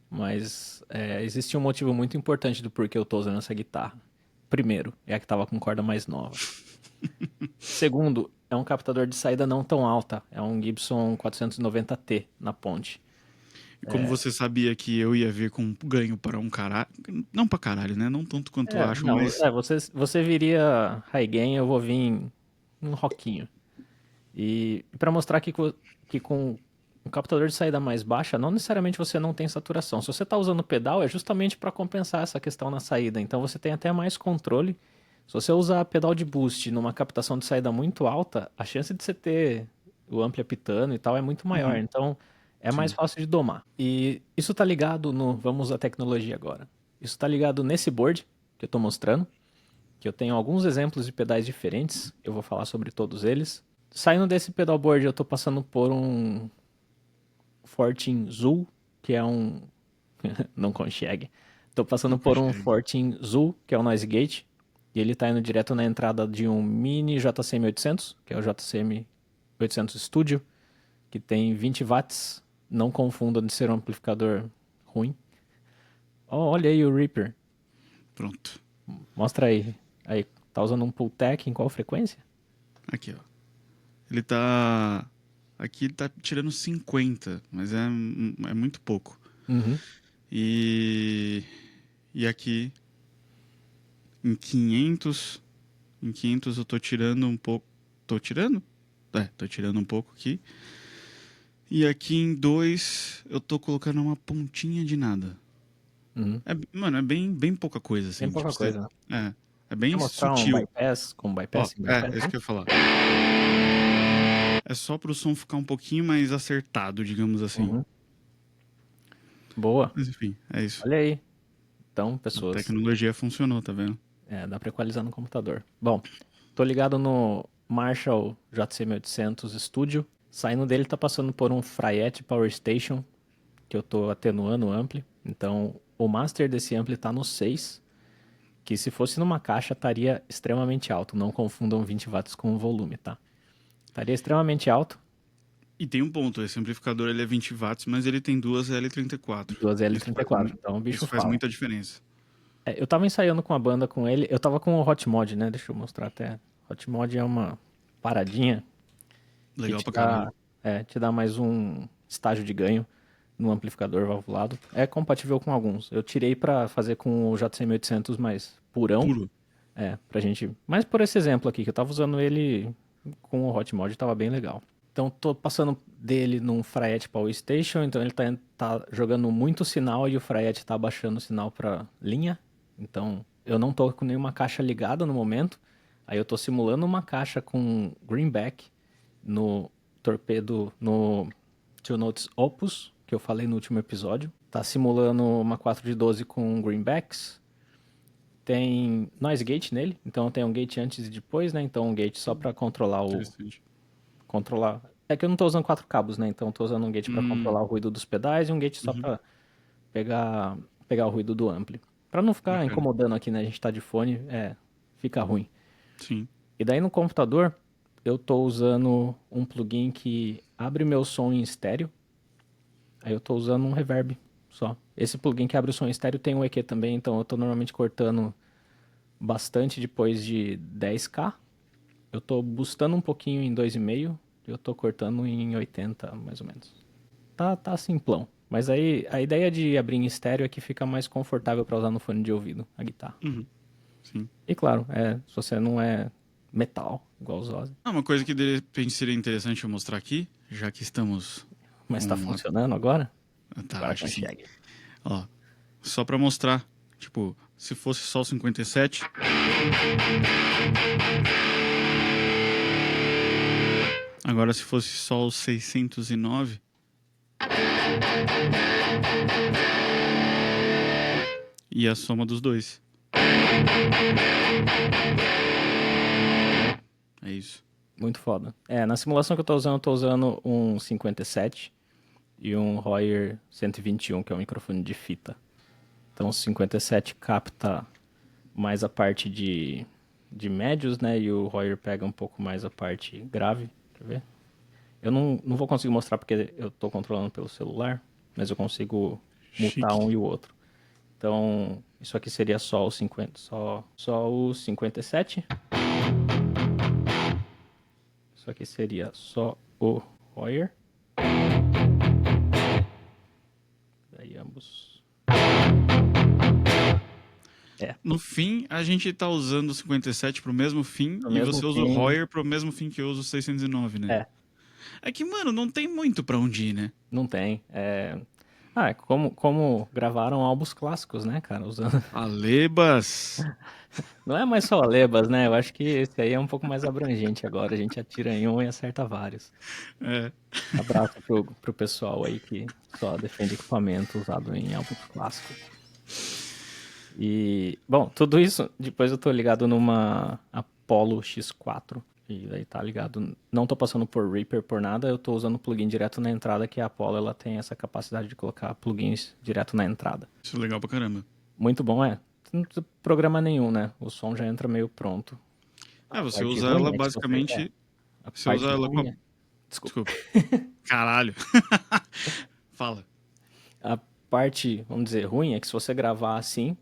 mas existe um motivo muito importante do porquê eu tô usando essa guitarra. Primeiro, é a que tava com corda mais nova. Segundo, é um captador de saída não tão alta. É um Gibson 490T na ponte. E como você sabia que eu ia vir com um ganho para um caralho. Não pra caralho, né? Não tanto quanto acham, Não, mas. você viria high gain, eu vou vir um rockinho. E para mostrar que com um captador de saída mais baixa, não necessariamente você não tem saturação. Se você está usando pedal, é justamente para compensar essa questão na saída. Então você tem até mais controle. Se você usar pedal de boost numa captação de saída muito alta, a chance de você ter o ampli apitando e tal é muito maior. Uhum, Então é mais sim. fácil de domar. E isso está ligado no. Vamos à tecnologia agora. Isso está ligado nesse board que eu estou mostrando, que eu tenho alguns exemplos de pedais diferentes. Eu vou falar sobre todos eles. Saindo desse pedalboard, eu tô passando por um Fortin Zul, que é um. Não consegue. Tô passando Não por um consegue. Fortin Zul, que é um noise gate. E ele tá indo direto na entrada de um mini JCM 800, que é o JCM 800 Studio, que tem 20 watts. Não confunda de ser um amplificador ruim. Oh, olha aí o Reaper. Pronto. Mostra aí. Aí, tá usando um Pultec em qual frequência? Aqui, ó. Ele tá. Aqui ele tá tirando 50, mas é muito pouco. Uhum. E. E aqui em 500. Em 500 eu tô tirando um pouco. Tô tirando? É, tô tirando um pouco aqui. E aqui em 2 eu tô colocando uma pontinha de nada. Uhum. Mano, é bem pouca coisa, Tem assim. Tipo, pouca você. coisa, né? É bem Quer mostrar um sutil. bypass com bypass Ó, sem bypass? é isso Né? que eu ia falar. É só pro som ficar um pouquinho mais acertado, digamos assim. Uhum. Boa. Mas enfim, é isso. Olha aí. Então, A pessoas, tecnologia funcionou, tá vendo? dá pra equalizar no computador. Bom, tô ligado no Marshall JCM800 Studio. Saindo dele tá passando por um Fraiette Power Station, que eu tô atenuando o ampli. Então, o master desse ampli tá no 6. que se fosse numa caixa estaria extremamente alto. Não confundam 20 watts com volume, tá? Estaria extremamente alto. E tem um ponto, esse amplificador ele é 20 watts, mas ele tem duas L34. Duas L34, então o bicho Isso faz fala. muita diferença. Eu tava ensaiando com a banda com ele, eu tava com o Hot Mod, né? Deixa eu mostrar até. Hot Mod é uma paradinha que Legal pra caralho. te dá mais um estágio de ganho no amplificador valvulado. É compatível com alguns. Eu tirei pra fazer com o JCM800 mais purão. Puro. Pra gente. Mas por esse exemplo aqui, que eu tava usando ele com o Hot Mod, tava bem legal. Então tô passando dele num Fraiet Power Station, então ele tá jogando muito sinal e o Fraiet tá abaixando o sinal pra linha. Então eu não tô com nenhuma caixa ligada no momento. Aí eu tô simulando uma caixa com greenback no torpedo, no Two Notes Opus, que eu falei no último episódio. Tá simulando uma 4 de 12 com greenbacks. Tem noise gate nele, então tem um gate antes e depois, né? Então um gate só pra Interessante. controlar. É que eu não tô usando 4 cabos, né? Então eu tô usando um gate pra Hum, controlar o ruído dos pedais e um gate só uhum, pra pegar o ruído do ampli. Pra não ficar bacana. incomodando aqui, né? A gente tá de fone, fica ruim. Sim. E daí no computador, eu tô usando um plugin que abre meu som em estéreo. Aí eu tô usando um reverb só. Esse plugin que abre o som em estéreo tem um EQ também, então eu tô normalmente cortando bastante depois de 10K. Eu tô boostando um pouquinho em 2,5. Eu tô cortando em 80, mais ou menos. Tá simplão. Mas aí a ideia de abrir em estéreo é que fica mais confortável pra usar no fone de ouvido, a guitarra. Uhum, sim. E claro, se você não é metal, igual os Ozzy. Ah, uma coisa que de repente seria interessante eu mostrar aqui, já que estamos Mas tá com funcionando agora? Tá, Agora acho que sim. consegue. Ó, só pra mostrar, tipo, se fosse só o 57, agora se fosse só o 609, e a soma dos dois. É isso. Muito foda. Na simulação que eu tô usando um 57 e um Royer 121, que é um microfone de fita. Então o 57 capta mais a parte de médios, né? E o Royer pega um pouco mais a parte grave. Quer ver? Eu não vou conseguir mostrar porque eu tô controlando pelo celular, mas eu consigo mutar Chique. um e o outro. Então, isso aqui seria só o 50, só o 57. Isso aqui seria só o Royer. Daí ambos. No fim, a gente tá usando o 57 pro mesmo fim No e mesmo você usa o fim. Royer pro mesmo fim que eu uso o 609, né? É, É que, mano, não tem muito pra onde ir, né? não tem. Como gravaram álbuns clássicos, né, cara? Usando. Alebas! Não é mais só Alebas, né? Eu acho que esse aí é um pouco mais abrangente agora. A gente atira em um e acerta vários. É. Abraço pro pessoal aí que só defende equipamento usado em álbuns clássicos. E, bom, tudo isso, depois eu tô ligado numa Apollo X4. E daí tá ligado. Não tô passando por Reaper por nada, eu tô usando plugin direto na entrada, que a Apollo ela tem essa capacidade de colocar plugins direto na entrada. Isso é legal pra caramba. Muito bom, é. Não precisa programa nenhum, né? O som já entra meio pronto. É, A você parte usa ruim ela é que se você. basicamente. A Você usa parte ela com a. ruim é. Desculpa. Desculpa. Caralho. Fala. A parte, vamos dizer, ruim é que se você gravar assim,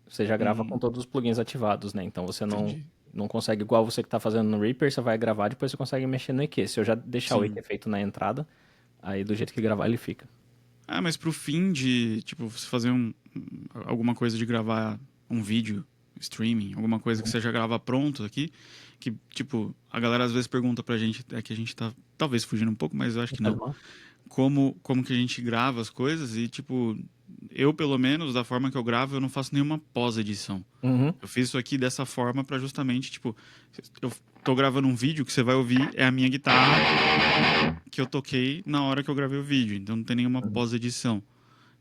você já grava com Uhum, todos os plugins ativados, né? Então você entendi. não consegue, igual você que tá fazendo no Reaper, você vai gravar, depois você consegue mexer no EQ. Se eu já deixar o Sim. EQ feito na entrada, aí do jeito que gravar ele fica. Ah, mas pro fim de, tipo, você fazer alguma coisa de gravar um vídeo, streaming, alguma coisa que você já grava pronto aqui, que, tipo, a galera às vezes pergunta pra gente, é que a gente tá talvez fugindo um pouco, mas eu acho Não que faz não. mal. Como que a gente grava as coisas e, tipo, eu, pelo menos, da forma que eu gravo, eu não faço nenhuma pós-edição. Uhum. Eu fiz isso aqui dessa forma pra justamente, tipo, eu tô gravando um vídeo que você vai ouvir é a minha guitarra que eu toquei na hora que eu gravei o vídeo, então não tem nenhuma Uhum. pós-edição.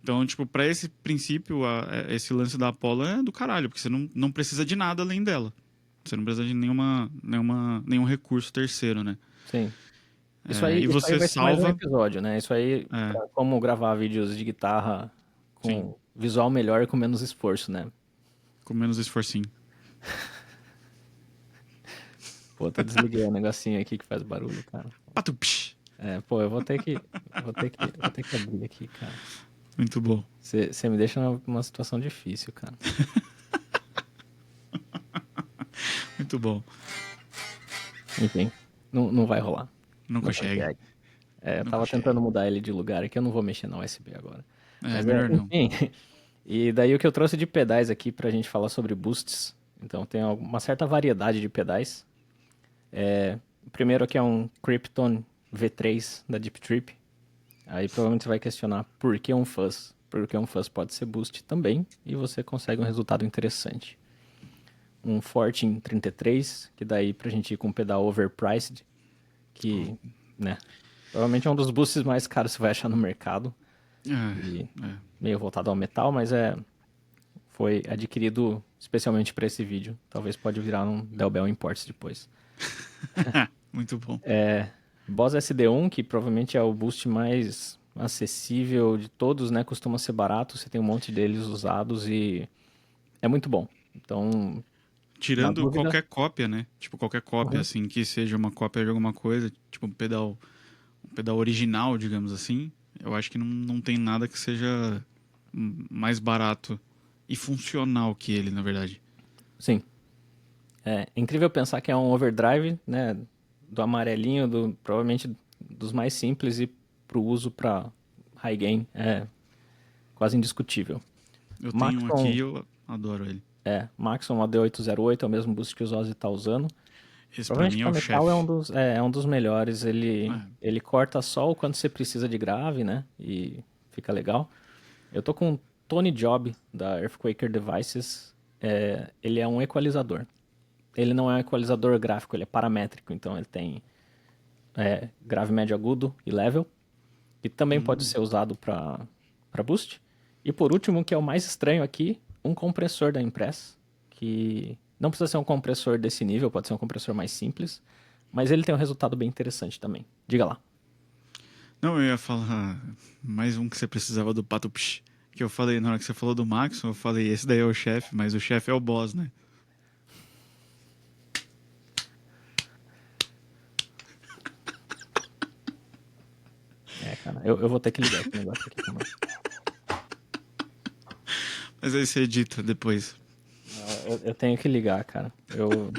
Então, tipo, pra esse princípio, esse lance da Apollo é do caralho, porque você não precisa de nada além dela. Você não precisa de nenhum recurso terceiro, né? Sim. É, e Isso aí você vai ser mais um salva. episódio, né? Isso aí, É, pra como gravar vídeos de guitarra sim. com visual melhor e com menos esforço, né? Com menos esforcinho. Pô, até desliguei o negocinho aqui que faz barulho, cara. Patupsh. Pô, eu vou ter que abrir aqui, cara. Muito bom. Você me deixa numa situação difícil, cara. Muito bom. Enfim, não vai rolar. Não Não consegue. consegue. Eu Não tava consegue. tentando mudar ele de lugar aqui, eu não vou mexer na USB agora. Mas Melhor não. enfim. E daí o que eu trouxe de pedais aqui pra gente falar sobre boosts. Então tem uma certa variedade de pedais. O primeiro aqui é um Krypton V3 da Deep Trip. Aí provavelmente você vai questionar por que um fuzz. Porque um fuzz pode ser boost também e você consegue um resultado interessante. Um Fortin 33, que daí pra gente ir com um pedal overpriced, que, né, provavelmente é um dos boosts mais caros que você vai achar no mercado. E meio voltado ao metal, mas foi adquirido especialmente para esse vídeo. Talvez pode virar um Del Bell Imports depois. Muito bom. Boss SD1, que provavelmente é o boost mais acessível de todos, né? Costuma ser barato, você tem um monte deles usados e é muito bom. Então, na Tirando dúvida... qualquer cópia, né? Tipo, qualquer cópia, Uhum. assim, que seja uma cópia de alguma coisa, tipo um pedal original, digamos assim, eu acho que não tem nada que seja mais barato e funcional que ele, na verdade. Sim. É incrível pensar que é um overdrive, né? Do amarelinho, provavelmente dos mais simples e pro uso para high gain é quase indiscutível. Eu tenho um aqui Maxon, e eu adoro ele. Maxon AD808 é o mesmo boost que o Ozzy tá usando. Esse pra Provavelmente mim é para o metal chefe. é um dos melhores. Ele, É. ele corta só o quando você precisa de grave, né? E fica legal. Eu tô com o Tony Job da Earthquaker Devices. Ele é um equalizador. Ele não é um equalizador gráfico, ele é paramétrico. Então ele tem grave, médio, agudo e level. E também pode ser usado para boost. E por último, que é o mais estranho aqui, um compressor da Impress, que não precisa ser um compressor desse nível, pode ser um compressor mais simples, mas ele tem um resultado bem interessante também. Diga lá. Não, eu ia falar mais um que você precisava do Patupsh. Que eu falei, na hora que você falou do Maxon, eu falei, esse daí é o chefe, mas o chefe é o boss, né? Cara, eu vou ter que ligar esse negócio aqui também. Mas aí você edita depois. Não, eu tenho que ligar, cara. Eu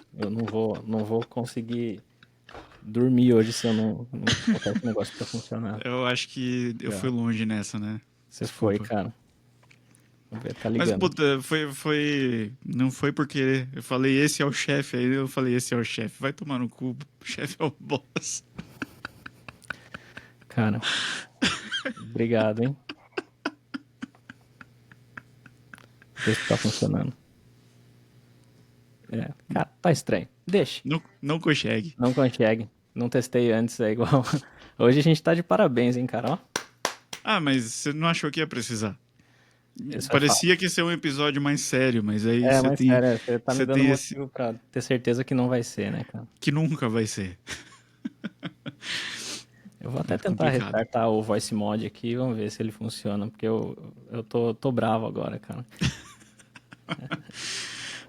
não vou conseguir dormir hoje se eu não botar esse negócio pra funcionar. Eu acho que eu fui longe nessa, né? Você foi, Desculpa. cara. Vamos ver, tá Mas, ligando. puta, não foi porque eu falei esse é o chefe, aí eu falei esse é o chefe. Vai tomar no cu, o chefe é o boss. Cara, obrigado, hein? Ver se tá funcionando. Cara, tá estranho. Deixa. Não consegue. Não consegue. Não testei antes, é igual. Hoje a gente tá de parabéns, hein, cara? Ó, Ah, mas você não achou que ia precisar? isso é fato. Parecia que ia ser um episódio mais sério, mas aí Mas sério, você tá me você dando tem esse motivo pra ter certeza que não vai ser, né, cara? que nunca vai ser. Eu vou até Muito tentar complicado. restartar o voice mod aqui e vamos ver se ele funciona, porque eu tô bravo agora, cara.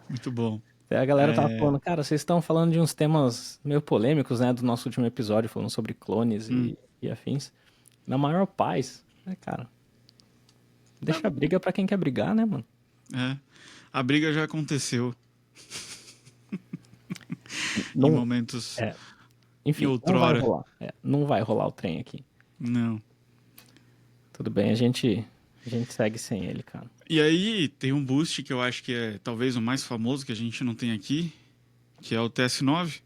Muito bom. A galera tava É, falando, cara, vocês estão falando de uns temas meio polêmicos, né, do nosso último episódio, falando sobre clones e afins. Na maior paz, né, cara? Deixa a briga pra quem quer brigar, né, mano? é. A briga já aconteceu em Não, momentos é, em enfim, não vai outrora. rolar. Não vai rolar o trem aqui. Não. Tudo bem, a gente segue sem ele, cara. E aí tem um boost que eu acho que é talvez o mais famoso que a gente não tem aqui, que é o TS9.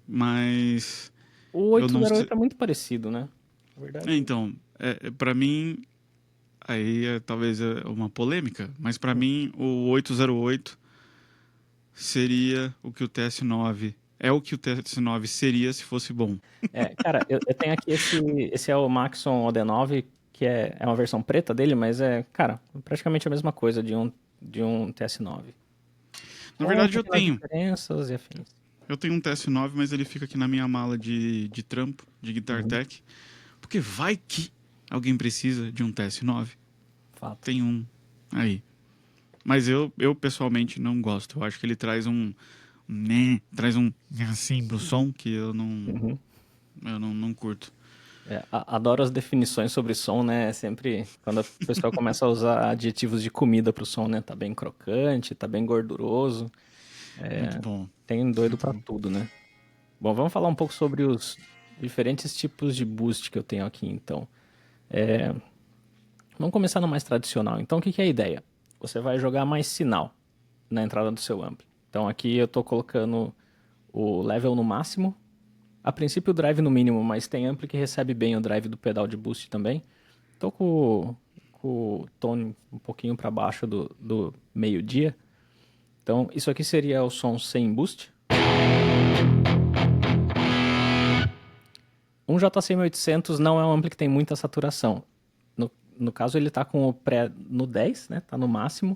Mas O eu não sei. 808 é muito parecido, né? Na verdade. Então, para mim, aí talvez é uma polêmica, mas para mim o 808 seria o que o TS9 é o que o TS9 seria se fosse bom. Cara, eu tenho aqui esse é o Maxon OD9, que é uma versão preta dele, mas cara, praticamente a mesma coisa de um TS9. Na Com verdade, pequenas diferenças e afins. eu tenho um TS9, mas ele fica aqui na minha mala de trampo, de Guitar Uhum, Tech, porque vai que alguém precisa de um TS9. fato. Tem um aí. Mas eu pessoalmente não gosto. Eu acho que ele traz traz um assim pro som que Uhum. eu não curto. Adoro as definições sobre som, né? Sempre quando a pessoa começa a usar adjetivos de comida pro som, né? Tá bem crocante, tá bem gorduroso. Muito bom. Tem doido Muito pra bom. tudo, né? Bom, vamos falar um pouco sobre os diferentes tipos de boost que eu tenho aqui, então. Vamos começar no mais tradicional. Então, o que que é a ideia? Você vai jogar mais sinal na entrada do seu ampli. Então, aqui eu tô colocando o level no máximo. A princípio, o drive no mínimo, mas tem ampli que recebe bem o drive do pedal de boost também. Tô com o tone um pouquinho para baixo do meio-dia. Então, isso aqui seria o som sem boost. Um JCM800 não é um ampli que tem muita saturação. No caso, ele tá com o pré no 10, né? Tá no máximo.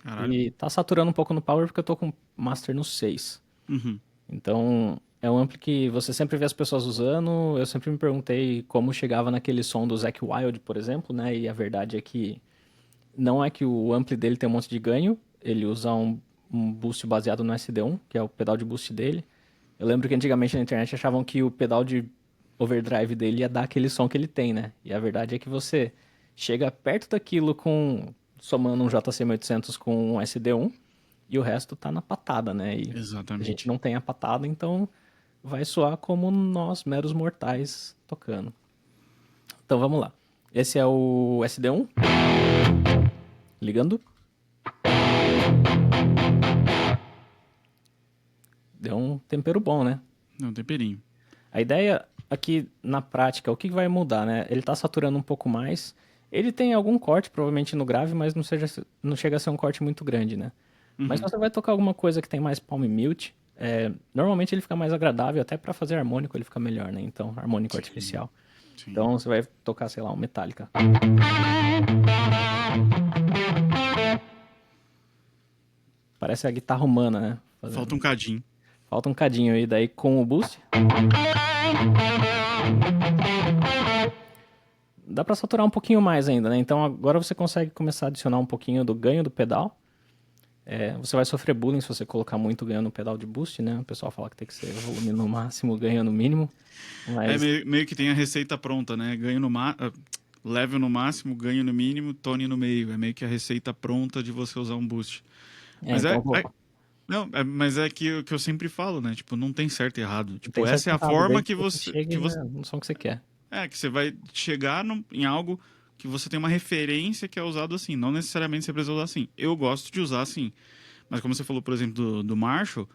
Caralho. E tá saturando um pouco no power porque eu tô com o master no 6. Uhum. Então, é um ampli que você sempre vê as pessoas usando. Eu sempre me perguntei como chegava naquele som do Zakk Wylde, por exemplo, né? E a verdade é que não é que o ampli dele tem um monte de ganho. Ele usa um boost baseado no SD1, que é o pedal de boost dele. Eu lembro que antigamente na internet achavam que o pedal de overdrive dele ia dar aquele som que ele tem, né? E a verdade é que você chega perto daquilo com somando um JCM800 com um SD1 e o resto tá na patada, né? E a gente Exatamente. não tem a patada, então vai soar como nós meros mortais tocando. Então vamos lá. Esse é o SD1 ligando. Deu um tempero bom, né? Não, temperinho. A ideia aqui na prática, o que vai mudar, né? Ele tá saturando um pouco mais. Ele tem algum corte, provavelmente no grave, mas não chega a ser um corte muito grande, né? Mas se Uhum. você vai tocar alguma coisa que tem mais palm mute, normalmente ele fica mais agradável, até pra fazer harmônico ele fica melhor, né? Então, harmônico Sim, artificial. sim. Então você vai tocar, sei lá, um Metallica. Parece a guitarra humana, né? Falta um cadinho. Falta um cadinho aí, daí com o boost. Dá pra saturar um pouquinho mais ainda, né? Então agora você consegue começar a adicionar um pouquinho do ganho do pedal. Você vai sofrer bullying se você colocar muito ganho no pedal de boost, né? O pessoal fala que tem que ser volume no máximo, ganho no mínimo. É Mas, meio que tem a receita pronta, né? Level no máximo, ganho no mínimo, tone no meio. É meio que a receita pronta de você usar um boost. Mas então, pô, não, mas é que eu sempre falo, né? Tipo, não tem certo e errado. não Tipo, tem certo essa é e a errado, forma desde que você chegue, que você né, no som que você quer. que você vai chegar em algo que você tem uma referência que é usado assim. Não necessariamente você precisa usar assim. Eu gosto de usar assim. Mas como você falou, por exemplo, do Marshall,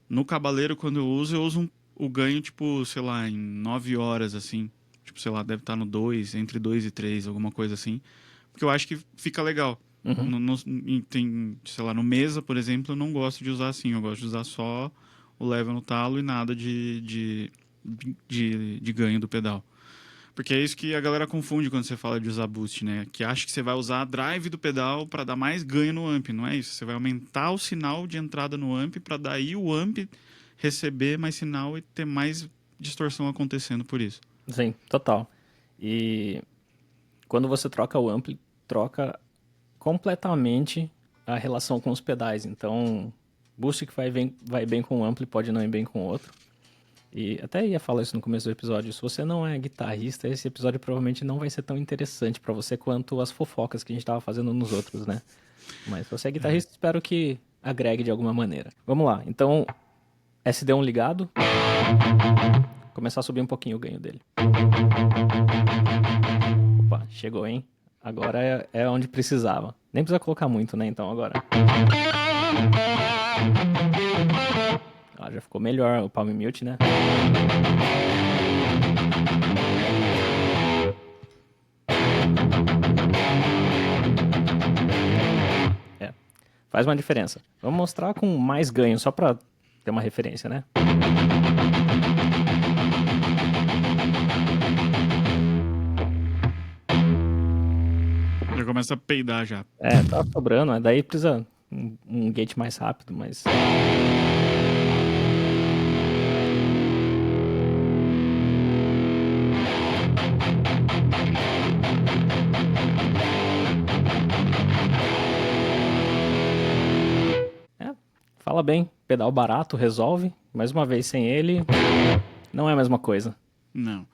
no Cabaleiro, quando eu uso o ganho, tipo, sei lá, em 9 horas, assim. Tipo, sei lá, deve estar no 2 entre 2 e 3 alguma coisa assim. Porque eu acho que fica legal. Uhum. Sei lá, no mesa, por exemplo, eu não gosto de usar assim. Eu gosto de usar só o level no talo e nada de ganho do pedal. Porque é isso que a galera confunde quando você fala de usar boost, né? Que acha que você vai usar a drive do pedal para dar mais ganho no amp. Não é isso. Você vai aumentar o sinal de entrada no amp para daí o amp receber mais sinal e ter mais distorção acontecendo por isso. Sim, total. E quando você troca o ampli, troca completamente a relação com os pedais. Então, boost que vai bem com um ampli pode não ir bem com o outro. E até ia falar isso no começo do episódio. Se você não é guitarrista, esse episódio provavelmente não vai ser tão interessante pra você quanto as fofocas que a gente tava fazendo nos outros, né? Mas se você é guitarrista, espero que agregue de alguma maneira. Vamos lá. Então, SD1 ligado. Começar a subir um pouquinho o ganho dele. Opa, chegou, hein? Agora é onde precisava. Nem precisa colocar muito, né? Então agora. Ah, já ficou melhor o palm mute, né? É. Faz uma diferença. Vamos mostrar com mais ganho, só pra ter uma referência, né? Já começa a peidar já. Tá sobrando, daí precisa um gate mais rápido, mas. Fala bem, pedal barato, resolve. Mais uma vez, sem ele, não é a mesma coisa. Não.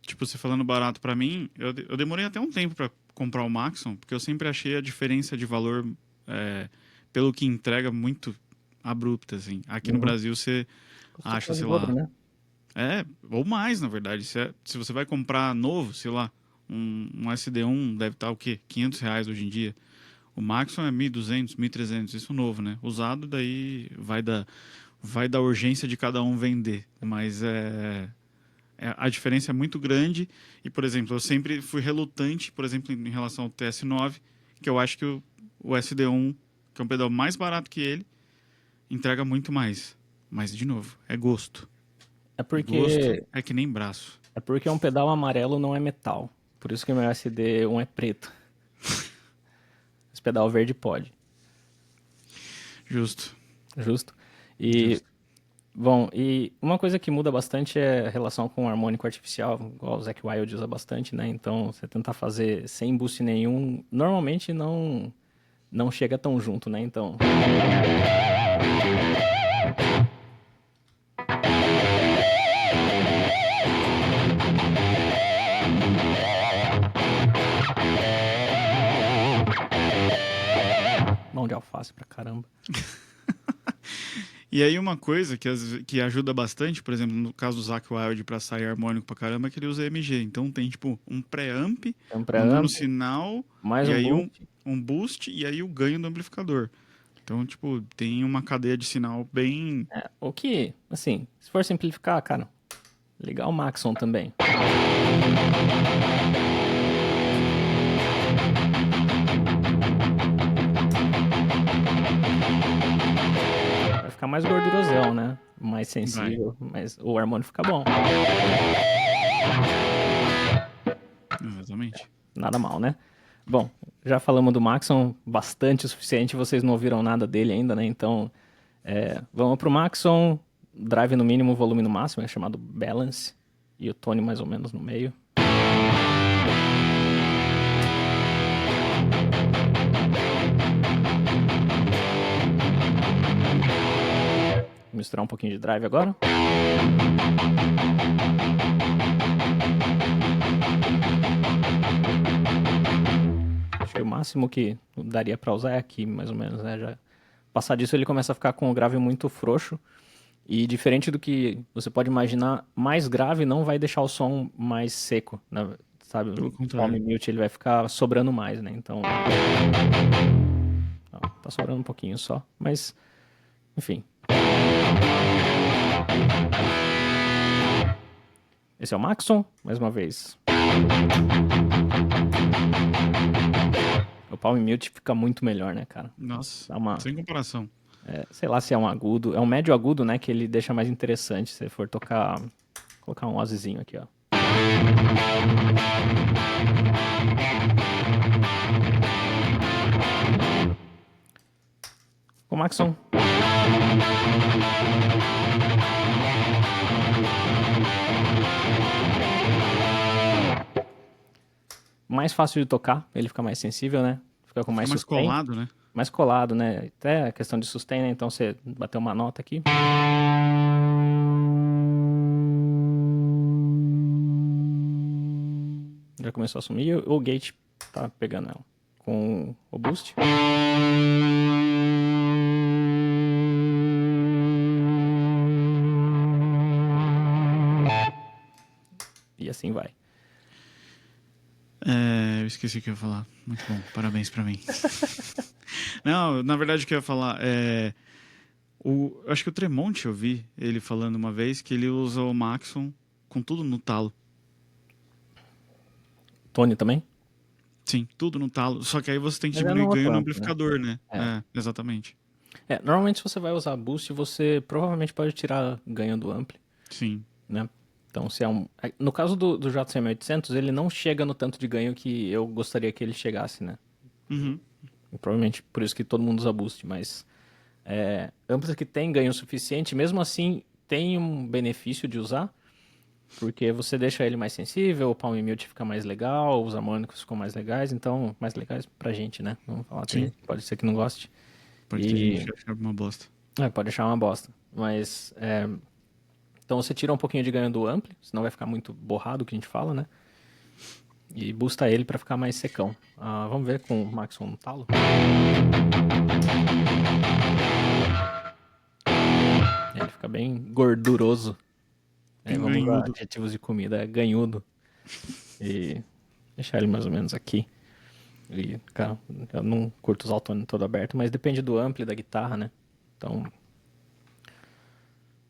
Tipo, você falando barato pra mim, eu demorei até um tempo pra comprar o Maxon, porque eu sempre achei a diferença de valor pelo que entrega muito abrupta, assim. Aqui no Uhum. Brasil você Custa acha, quase sei o dobro, lá, né? ou mais, na verdade. Se você vai comprar novo, sei lá, um SD1 deve estar o quê? R$ 500 hoje em dia. O Maxon é 1.200, 1.300, isso novo, né? Usado daí vai da urgência de cada um vender, mas a diferença é muito grande e, por exemplo, eu sempre fui relutante, por exemplo, em relação ao TS9, que eu acho que o SD1, que é um pedal mais barato que ele, entrega muito mais. Mas, de novo, é gosto. É E gosto porque, é que nem braço. é porque um pedal amarelo não é metal. Por isso que o meu SD1 é preto. Esse pedal verde pode, Justo, justo? E, justo. bom, e uma coisa que muda bastante é a relação com o harmônico artificial, igual o Zac Wild usa bastante, né? Então, você tentar fazer sem boost nenhum, normalmente não chega tão junto, né? Então, mão de alface pra caramba. E aí uma coisa que ajuda bastante, por exemplo, no caso do Zac Wild pra sair harmônico pra caramba, é que ele usa MG. Então tem tipo um pré-amp Tem um mandando preamp, sinal mais e um aí um, boost. um boost e aí o ganho do amplificador. Então, tipo, tem uma cadeia de sinal bem. O que, assim, se for simplificar, cara, ligar o Maxon também. Vai ficar mais gordurosão, né? Mais Vai. sensível, mas o harmônico fica bom. Exatamente. Nada mal, né? Bom, já falamos do Maxon bastante o suficiente, vocês não ouviram nada dele ainda, né? Então, vamos pro Maxon, drive no mínimo, volume no máximo, é chamado balance, e o tone mais ou menos no meio. Vou misturar um pouquinho de drive agora. Acho que o máximo que daria pra usar é aqui, mais ou menos, né? Já passar disso ele começa a ficar com o grave muito frouxo. E diferente do que você pode imaginar, mais grave não vai deixar o som mais seco, né? Sabe? Pelo O palm contrário. mute ele vai ficar sobrando mais, né? Então, ó, tá sobrando um pouquinho só, mas enfim. Esse é o Maxon, mais uma vez. O palm mute fica muito melhor, né, cara? Nossa, Dá uma, sem comparação. sei lá se é um agudo, é um médio agudo, né, que ele deixa mais interessante se for tocar, colocar um Ozzyzinho aqui, ó. O Maxon. Mais fácil de tocar, ele fica mais sensível, né? Fica com Fica mais mais sustain, colado, né? mais colado, né? Até a questão de sustain, né? Então você bateu uma nota aqui. Já começou a sumir, o gate tá pegando ela. Com o boost. E assim vai. Eu esqueci o que eu ia falar. Muito bom, parabéns pra mim. Não, na verdade o que eu ia falar eu acho que o Tremonti eu vi ele falando uma vez que ele usa o Maxon com tudo no talo. Tony também? Sim, tudo no talo. Só que aí você tem que Mas é no diminuir ganho outro no amplo, né? amplificador, né? É. Exatamente. Normalmente se você vai usar boost, você provavelmente pode tirar ganho do ampli, Sim, né? Então, se é um. No caso do JCM800, ele não chega no tanto de ganho que eu gostaria que ele chegasse, né? uhum, E provavelmente por isso que todo mundo usa boost, mas amplos que tem ganho suficiente, mesmo assim tem um benefício de usar, porque você deixa ele mais sensível, o palm mute fica mais legal, os harmônicos ficam mais legais, então mais legais pra gente, né? Vamos falar, sim. pode ser que não goste. Pode ter gente E que acha uma bosta. pode achar uma bosta. Mas então você tira um pouquinho de ganho do ampli, senão vai ficar muito borrado o que a gente fala, né? E boosta ele pra ficar mais secão. Vamos ver com o Maxon no talo. Ele fica bem gorduroso. Vamos usar Ganhudo. adjetivos de comida, é ganhudo. E deixar ele mais ou menos aqui. E, cara, eu não curto os altones todo aberto, mas depende do ampli da guitarra, né? Então,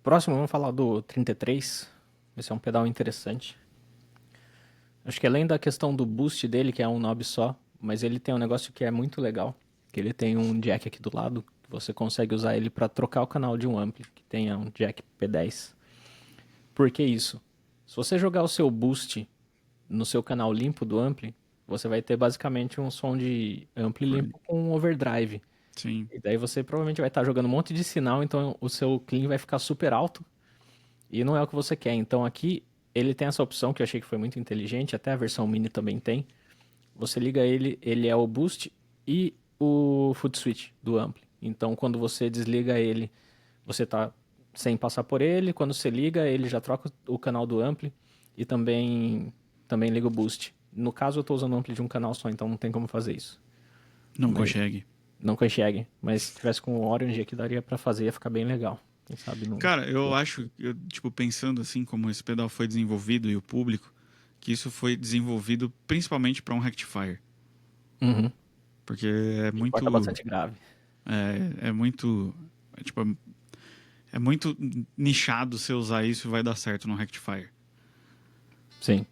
próximo vamos falar do 33. Esse é um pedal interessante. Acho que além da questão do boost dele, que é um knob só, mas ele tem um negócio que é muito legal, que ele tem um jack aqui do lado, que você consegue usar ele para trocar o canal de um ampli, que tenha um jack P10. Por que isso? Se você jogar o seu boost no seu canal limpo do ampli, você vai ter basicamente um som de ampli limpo com um overdrive. Sim. E daí você provavelmente vai estar jogando um monte de sinal, então o seu clean vai ficar super alto e não é o que você quer. Então aqui ele tem essa opção que eu achei que foi muito inteligente, até a versão mini também tem. Você liga ele, ele é o boost e o foot switch do ampli. Então quando você desliga ele, você tá sem passar por ele. Quando você liga, ele já troca o canal do ampli e também liga o boost. No caso eu estou usando o ampli de um canal só, então não tem como fazer isso. Não Mas- consegue. Não consegue, mas se tivesse com o Orange aqui daria pra fazer, ia ficar bem legal. Quem sabe não. Cara, eu acho, tipo, pensando assim como esse pedal foi desenvolvido e o público, que isso foi desenvolvido principalmente para um rectifier. Uhum. Porque é muito. Corta bastante grave. É muito. Tipo, é muito nichado você usar isso e vai dar certo no rectifier. Sim.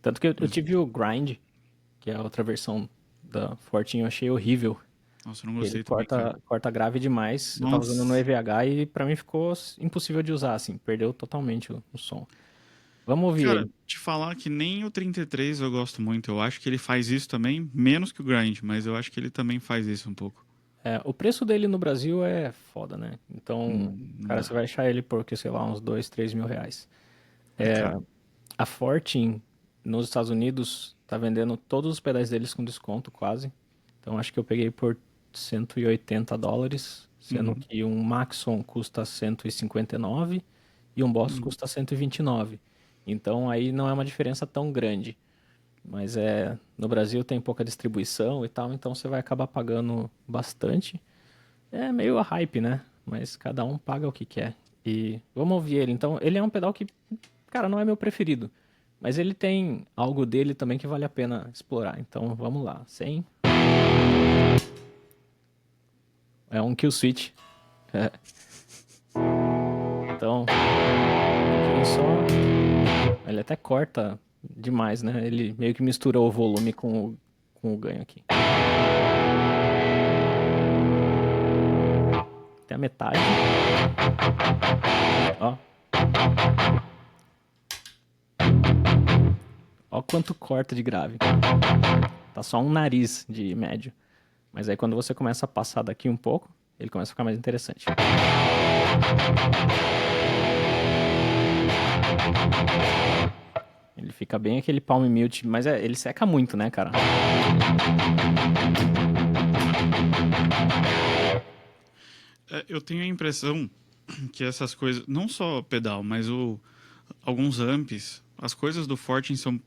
Tanto que eu tive o Grind, que é a outra versão da Fortin, eu achei horrível. Nossa, eu não Ele gostei também, cara. corta grave demais. Eu tava usando no Nossa. EVH e pra mim ficou impossível de usar, assim. Perdeu totalmente o som. Vamos ouvir Cara, ele. te falar que nem o 33 eu gosto muito. Eu acho que ele faz isso também, menos que o Grind, mas eu acho que ele também faz isso um pouco. O preço dele no Brasil é foda, né? Então, Não cara, dá. você vai achar ele por, sei lá, uns 2, 3 mil reais. É caro. A Fortin, nos Estados Unidos, tá vendendo todos os pedais deles com desconto, quase. Então acho que eu peguei por US$ 180, sendo Uhum. que um Maxon custa 159 e um Boss Uhum. custa 129. Então aí não é uma diferença tão grande. Mas no Brasil tem pouca distribuição e tal, então você vai acabar pagando bastante. É meio a hype, né? Mas cada um paga o que quer. E vamos ouvir ele. Então, ele é um pedal que, cara, não é meu preferido. Mas ele tem algo dele também que vale a pena explorar. Então, vamos lá. Sem. É um kill switch. É. Então, ele só. Ele até corta demais, né? Ele meio que mistura o volume com o ganho aqui. Até a metade. Ó. Ó quanto corta de grave. Tá só um nariz de médio. Mas aí quando você começa a passar daqui um pouco, ele começa a ficar mais interessante. Ele fica bem aquele palm mute, mas ele seca muito, né, cara? Eu tenho a impressão que essas coisas, não só pedal, mas alguns amps, as coisas do Fortin são,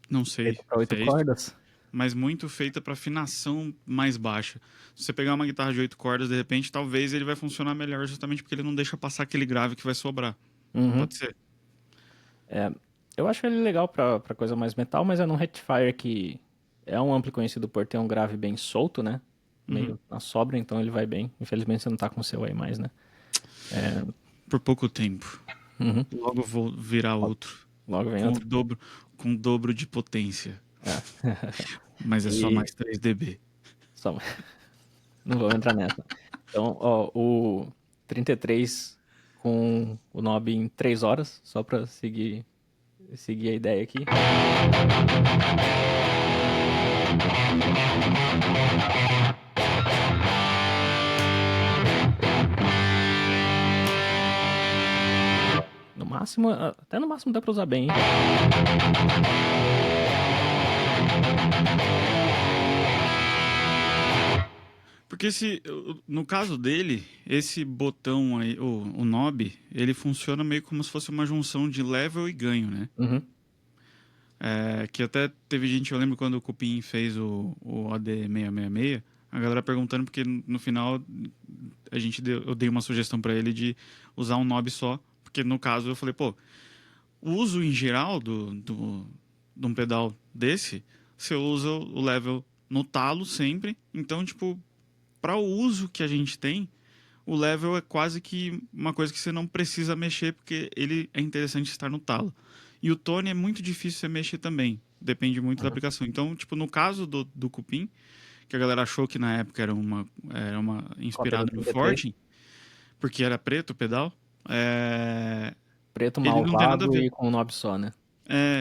não sei Feito pra 8 se é isso, cordas. mas muito feita para afinação mais baixa. Se você pegar uma guitarra de 8 cordas, de repente, talvez ele vai funcionar melhor justamente porque ele não deixa passar aquele grave que vai sobrar. Uhum. Pode ser. Eu acho ele legal pra coisa mais metal, mas é num rectifier que é um ampli conhecido por ter um grave bem solto, né? Meio na sobra, então ele vai bem. Infelizmente você não tá com o seu aí mais, né? Por pouco tempo. Uhum. Logo vou virar outro. Logo vem Com o outro. dobro, com o dobro de potência. Mas é só E mais 3 dB. só... Não vamos entrar nessa. Então, ó, o 33 com o knob em 3 horas, só pra seguir a ideia aqui. No máximo, até no máximo dá pra usar bem, hein? Porque Porque no caso dele, esse botão aí, o knob, ele funciona meio como se fosse uma junção de level e ganho, né? Uhum. Que até teve gente, eu lembro quando o Cupim fez o AD666, a galera perguntando, porque no final eu dei uma sugestão pra ele de usar um knob só, porque no caso eu falei, pô, o uso em geral de um pedal desse, você usa o level no talo sempre, então, tipo, para o uso que a gente tem, o level é quase que uma coisa que você não precisa mexer, porque ele é interessante estar no talo. E o tone é muito difícil você mexer também. Depende muito da Uhum. aplicação. Então, tipo, no caso do Cupim, que a galera achou que na época era uma Cópia do inspirado no 33. Forte, porque era preto o pedal, Preto ele não tem nada a malvado ver. e com um knob só, né?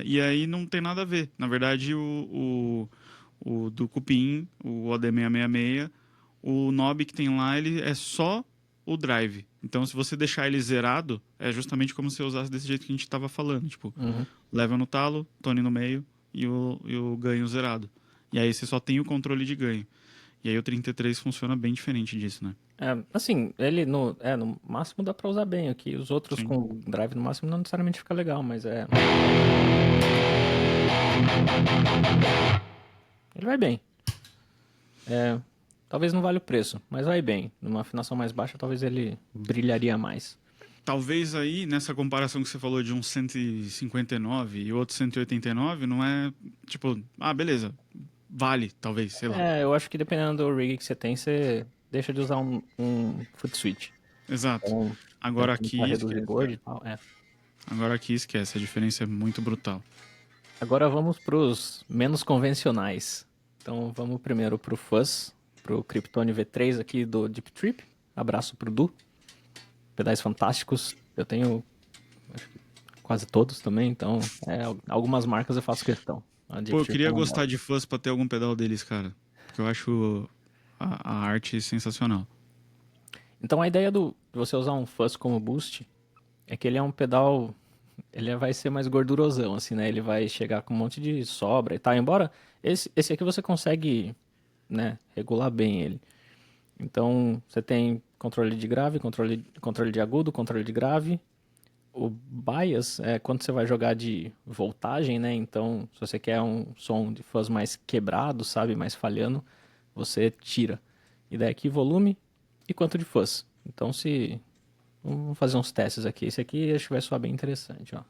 E aí não tem nada a ver. Na verdade, o do Cupim, o OD666, o knob que tem lá, ele é só o drive. Então, se você deixar ele zerado, é justamente como se eu usasse desse jeito que a gente estava falando. Tipo, Uhum. level no talo, tone no meio e o ganho zerado. E aí você só tem o controle de ganho. E aí o 33 funciona bem diferente disso, né? Assim, ele no máximo dá pra usar bem aqui. Os outros Sim. com drive no máximo não necessariamente fica legal, mas ele vai bem. Talvez não valha o preço, mas vai bem. Numa afinação mais baixa, talvez ele brilharia mais. Talvez aí, nessa comparação que você falou de um 159 e outro 189, não é tipo, beleza, vale, talvez, sei lá. Eu acho que dependendo do rig que você tem, você deixa de usar um foot switch. Exato. Então, Agora pensando pra aqui, reduzir esquece, board cara. e tal, Agora aqui, esquece. A diferença é muito brutal. Agora vamos pros menos convencionais. Então vamos primeiro pro Fuzz, pro Kryptone V3 aqui do Deep Trip. Abraço pro Du. Pedais fantásticos. Eu tenho quase todos também, então algumas marcas eu faço questão. A Pô, Deep eu Trip é queria uma gostar delas. de fãs pra ter algum pedal deles, cara. Porque eu acho a arte sensacional. Então a ideia de você usar um Fuzz como boost é que ele é um pedal, vai ser mais gordurosão, assim, né? Ele vai chegar com um monte de sobra e tal. Embora esse aqui você consegue, né, regular bem ele. Então você tem controle de grave, controle de agudo, controle de grave. O bias é quando você vai jogar de voltagem, né? Então, se você quer um som de fuzz mais quebrado, sabe, mais falhando, você tira. E daí aqui volume e quanto de fuzz. Então, se vamos fazer uns testes aqui. Esse aqui acho que vai soar bem interessante, ó.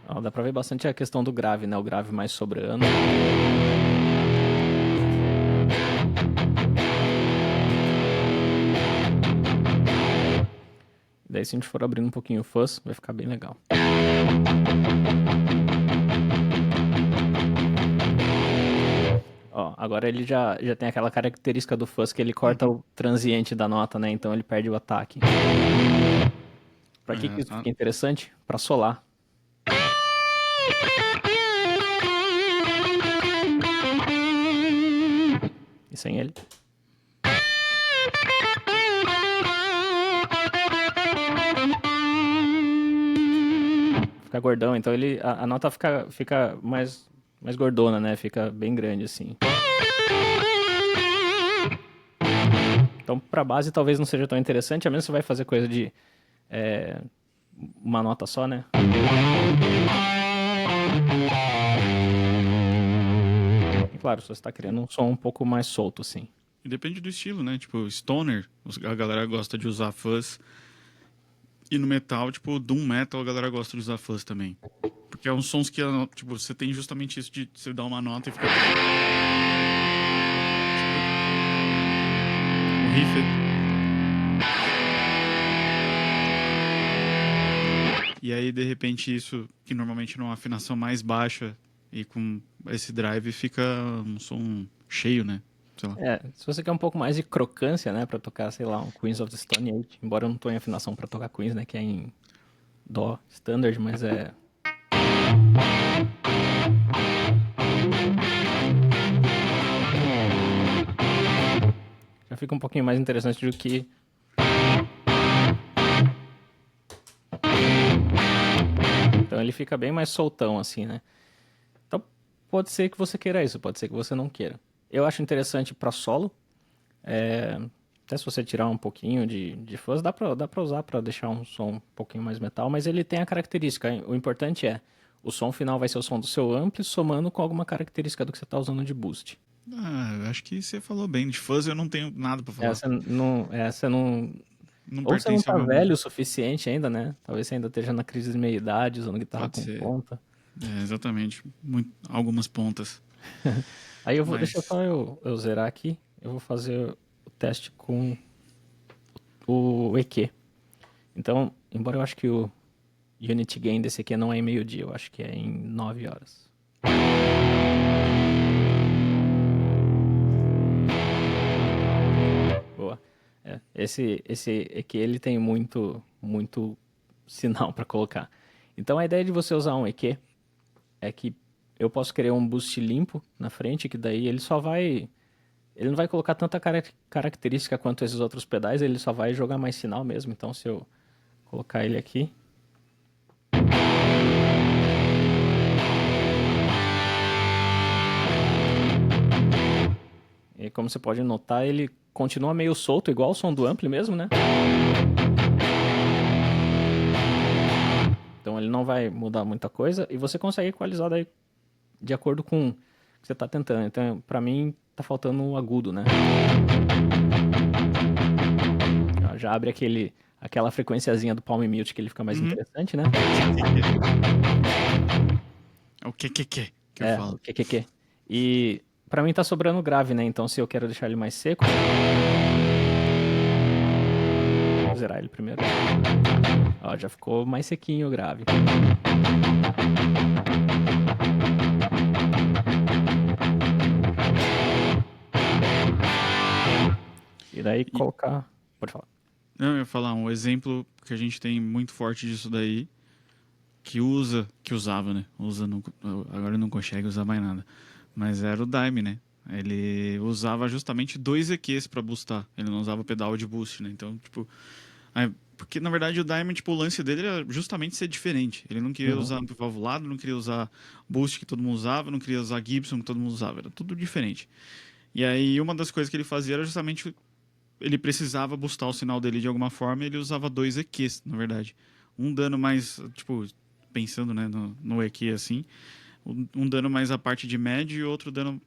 Ó, dá pra ver bastante a questão do grave, né? O grave mais sobrando. Daí se a gente for abrindo um pouquinho o fuzz, vai ficar bem legal. Ó, agora ele já tem aquela característica do fuzz que ele corta o transiente da nota, né? Então ele perde o ataque. Pra que isso fica interessante? Pra solar. E sem ele. Fica gordão, então a nota fica mais gordona, né? Fica bem grande assim. Então pra base talvez não seja tão interessante, a menos que você vai fazer coisa de uma nota só, né? E claro, se você tá querendo um som um pouco mais solto, assim. E depende do estilo, né? Tipo, stoner, a galera gosta de usar fuzz. E no metal, tipo, doom metal, a galera gosta de usar fuzz também. Porque é uns sons que, tipo, você tem justamente isso de você dar uma nota e ficar... O riff E aí, de repente, isso, que normalmente numa afinação mais baixa e com esse drive, fica um som cheio, né? Sei lá. Se você quer um pouco mais de crocância, né, pra tocar, sei lá, um Queens of the Stone Age, embora eu não tô em afinação pra tocar Queens, né, que é em Dó standard, mas já fica um pouquinho mais interessante do que então ele fica bem mais soltão assim, né? Então, pode ser que você queira isso, pode ser que você não queira. Eu acho interessante para solo. Até se você tirar um pouquinho de fuzz, dá pra usar para deixar um som um pouquinho mais metal, mas ele tem a característica. Hein? O importante é, o som final vai ser o som do seu ampli somando com alguma característica do que você está usando de boost. Eu acho que você falou bem. De fuzz eu não tenho nada pra falar. Essa não. Não Ou você não pertence ao tá meu velho mundo. o suficiente ainda, né? Talvez você ainda esteja na crise de meia-idade, usando guitarra Pode com ser. ponta. Exatamente. Algumas pontas. Aí deixa Mas. só eu zerar aqui. Eu vou fazer o teste com o EQ. Então, embora eu acho que o Unity Gain desse aqui não é em meio-dia, eu acho que é em 9 horas. Boa. Esse EQ ele tem muito sinal para colocar. Então a ideia de você usar um EQ é que eu posso criar um boost limpo na frente, que daí ele não vai colocar tanta característica quanto esses outros pedais, ele só vai jogar mais sinal mesmo. Então se eu colocar ele aqui, e como você pode notar, ele continua meio solto, igual o som do ampli mesmo, né? Então ele não vai mudar muita coisa e você consegue equalizar daí de acordo com o que você está tentando. Então, pra mim, tá faltando um agudo, né? Já abre aquela frequenciazinha do Palm Mute que ele fica mais Uhum. interessante, né? É o que eu É, falo. o que. E pra mim tá sobrando grave, né? Então se eu quero deixar ele mais seco, vou zerar ele primeiro. Ó, já ficou mais sequinho o grave. E daí E colocar. Pode falar. eu ia falar um exemplo que a gente tem muito forte disso daí, que usava, né? Agora não consegue usar mais nada. Mas era o Daime, né? Ele usava justamente dois EQs pra boostar. Ele não usava pedal de boost, né? Então, tipo, porque na verdade o Daime, tipo, o lance dele era justamente ser diferente. Ele não queria Uhum. usar amplo valvulado, não queria usar boost que todo mundo usava, não queria usar Gibson que todo mundo usava. Era tudo diferente. E aí uma das coisas que ele fazia era justamente ele precisava boostar o sinal dele de alguma forma e ele usava dois EQs, na verdade. Um dano mais, tipo, pensando né, no EQ assim, um dano mais a parte de médio e outro dano.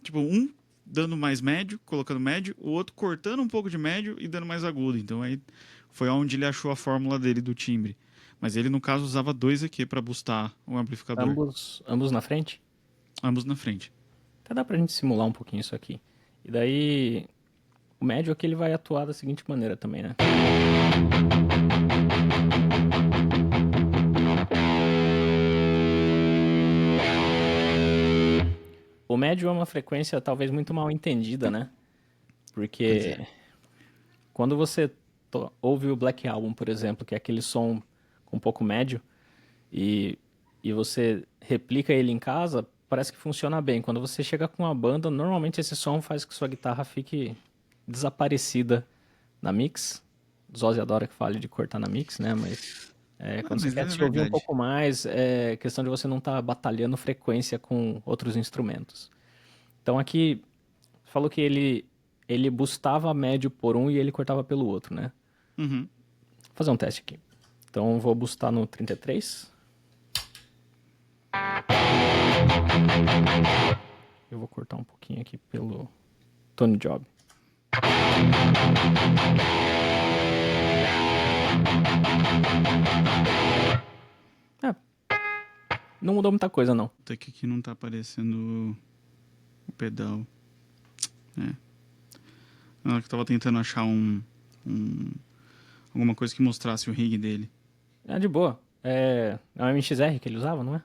Tipo, um dando mais médio, colocando médio, o outro cortando um pouco de médio e dando mais agudo. Então aí foi onde ele achou a fórmula dele do timbre. Mas ele, no caso, usava dois EQ para boostar o amplificador. Ambos na frente. Ambos na frente. Até dá pra gente simular um pouquinho isso aqui. E daí, o médio aqui ele vai atuar da seguinte maneira também, né? O médio é uma frequência talvez muito mal entendida, né? Pois é. Porque quando você ouve o Black Album, por exemplo, que é aquele som com um pouco médio, e, e você replica ele em casa, parece que funciona bem. Quando você chega com uma banda, normalmente esse som faz que sua guitarra fique desaparecida na mix. Zozzy adora que fale de cortar na mix, né? Mas Não, quando você mas quer é se ouvir um verdade. pouco mais, é questão de você não estar batalhando frequência com outros instrumentos. Então aqui falou que ele boostava médio por um e ele cortava pelo outro, né? Uhum. Vou fazer um teste aqui. Então vou boostar no 33. Eu vou cortar um pouquinho aqui pelo Tony Job. É, não mudou muita coisa não. Até que aqui não tá aparecendo o pedal. É. Na hora que eu tava tentando achar um- alguma coisa que mostrasse o rig dele. É de boa. É o MXR que ele usava, não é?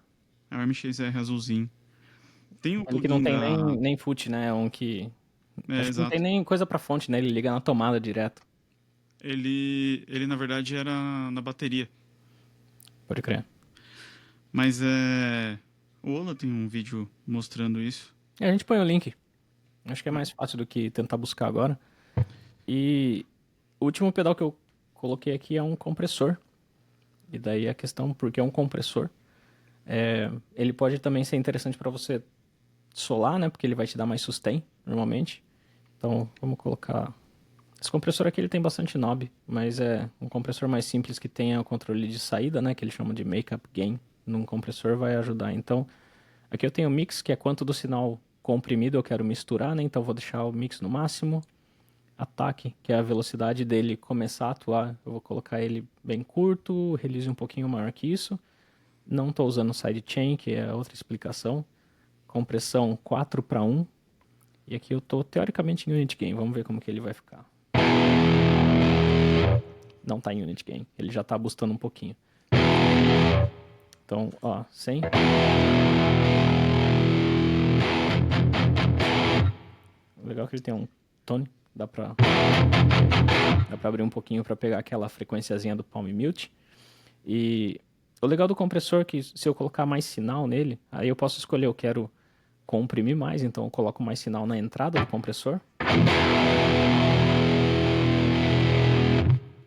É o MXR azulzinho. Tem um Ele que não plugin tem da. nem foot, né? É um que. É, Acho que não tem exato. nem coisa pra fonte, né? Ele liga na tomada direto. Ele na verdade era na bateria. Pode crer. Mas é. O Ola tem um vídeo mostrando isso. A gente põe o link. Acho que é mais fácil do que tentar buscar agora. E o último pedal que eu coloquei aqui é um compressor. E daí a questão, por que é um compressor? Ele pode também ser interessante para você solar, né? Porque ele vai te dar mais sustain, normalmente. Então, vamos colocar... Esse compressor aqui ele tem bastante knob, mas é um compressor mais simples que tenha o controle de saída, né? Que ele chama de makeup gain. Num compressor vai ajudar. Então, aqui eu tenho o mix, que é quanto do sinal comprimido eu quero misturar, né? Então, eu vou deixar o mix no máximo. Ataque, que é a velocidade dele começar a atuar, eu vou colocar ele bem curto, release um pouquinho maior que isso. Não estou usando sidechain, que é outra explicação. Compressão 4:1. E aqui eu estou teoricamente em unit gain. Vamos ver como que ele vai ficar. Não está em unit gain. Ele já está boostando um pouquinho. Então, ó, 100. O legal é que ele tem um tone. Dá pra abrir um pouquinho para pegar aquela frequenciazinha do palm mute. E o legal do compressor é que se eu colocar mais sinal nele, aí eu posso escolher, eu quero comprimir mais, então eu coloco mais sinal na entrada do compressor.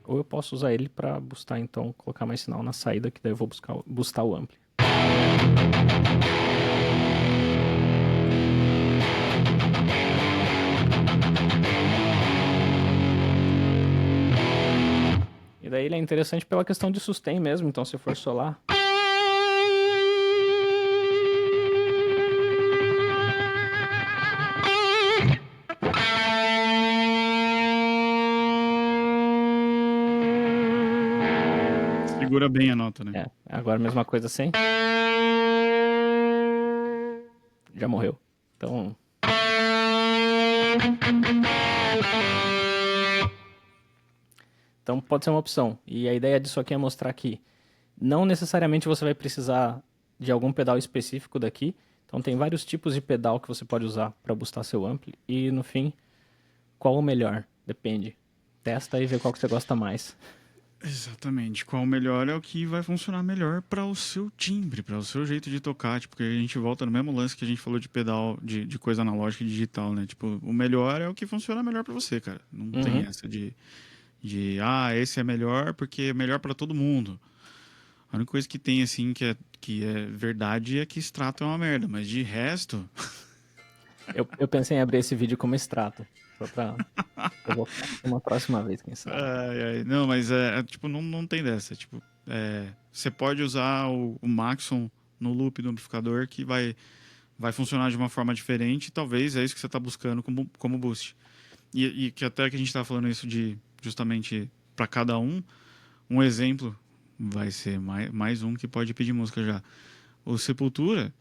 Ou eu posso usar ele para boostar, então colocar mais sinal na saída, que daí eu vou boostar o ampli. E daí ele é interessante pela questão de sustain mesmo, então se for solar... Segura bem a nota, né? Agora a mesma coisa assim. Já morreu. Então... Então pode ser uma opção. E a ideia disso aqui é mostrar que não necessariamente você vai precisar de algum pedal específico daqui. Então tem vários tipos de pedal que você pode usar para boostar seu ampli. E no fim, qual o melhor? Depende. Testa e vê qual que você gosta mais. Exatamente. Qual o melhor é o que vai funcionar melhor para o seu timbre, para o seu jeito de tocar. Tipo, porque a gente volta no mesmo lance que a gente falou de pedal, de coisa analógica e digital, né? Tipo, o melhor é o que funciona melhor para você, cara. Não tem essa esse é melhor porque é melhor para todo mundo. A única coisa que tem, assim, que é verdade é que extrato é uma merda, mas de resto. Eu pensei em abrir esse vídeo como extrato. Só pra provocar uma próxima vez, quem sabe. Não, mas tipo, não tem dessa. Tipo, você pode usar o Maxon no loop do amplificador que vai funcionar de uma forma diferente. Talvez é isso que você está buscando como boost. E que até que a gente está falando isso de justamente para cada um exemplo vai ser mais um que pode pedir música já. O Sepultura,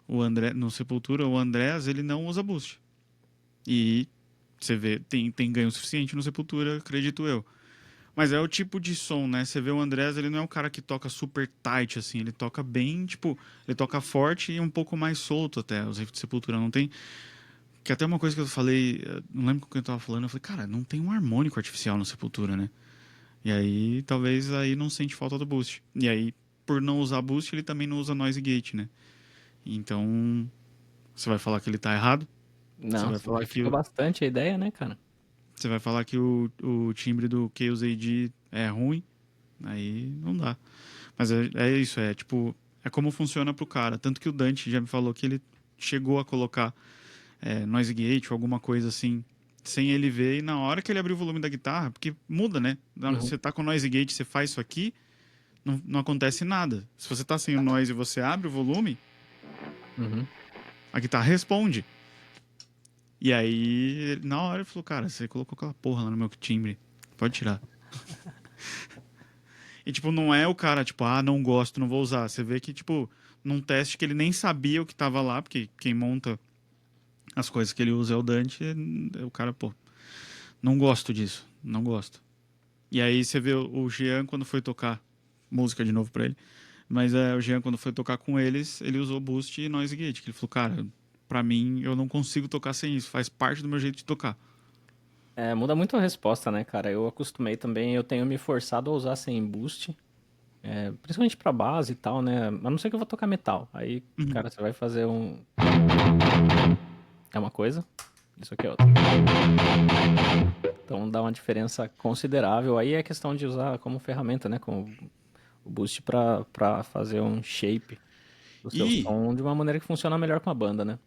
no Sepultura, o Andrés, ele não usa boost. E você vê, tem ganho suficiente no Sepultura, acredito eu. Mas é o tipo de som, né? Você vê o Andrés, ele não é um cara que toca super tight, assim. Ele toca bem, tipo... Ele toca forte e um pouco mais solto até. Os riffs de Sepultura não tem... Que até uma coisa que eu falei... Não lembro com quem eu tava falando. Eu falei, cara, não tem um harmônico artificial no Sepultura, né? E aí, talvez aí não sente falta do boost. E aí, por não usar boost, ele também não usa noise gate, né? Então... Você vai falar que ele tá errado? Você Não, vai falar que simplifica bastante a ideia, né, cara? Você vai falar que o timbre do Chaos AD é ruim, aí não dá. Mas é isso, tipo, é como funciona pro cara. Tanto que o Dante já me falou que ele chegou a colocar noise gate ou alguma coisa assim, sem ele ver, e na hora que ele abriu o volume da guitarra, porque muda, né? Você tá com noise gate, você faz isso aqui, não acontece nada. Se você tá sem o noise e você abre o volume, a guitarra responde. E aí, na hora, ele falou, cara, você colocou aquela porra lá no meu timbre. Pode tirar. E, tipo, não é o cara, tipo, não gosto, não vou usar. Você vê que, tipo, num teste que ele nem sabia o que tava lá, porque quem monta as coisas que ele usa é o Dante, o cara, pô, não gosto disso, não gosto. E aí você vê o Jean quando foi tocar, música de novo pra ele, mas o Jean quando foi tocar com eles, ele usou Boost e Noise Gate, que ele falou, cara, pra mim, eu não consigo tocar sem isso, faz parte do meu jeito de tocar. Muda muito a resposta, né, cara? Eu acostumei também, eu tenho me forçado a usar sem boost. Principalmente pra base e tal, né? A não ser que eu vou tocar metal. Aí, cara, você vai fazer um... É uma coisa, isso aqui é outra. Então dá uma diferença considerável. Aí é questão de usar como ferramenta, né? Como o boost pra fazer um shape. o seu E, som de uma maneira que funciona melhor com a banda, né?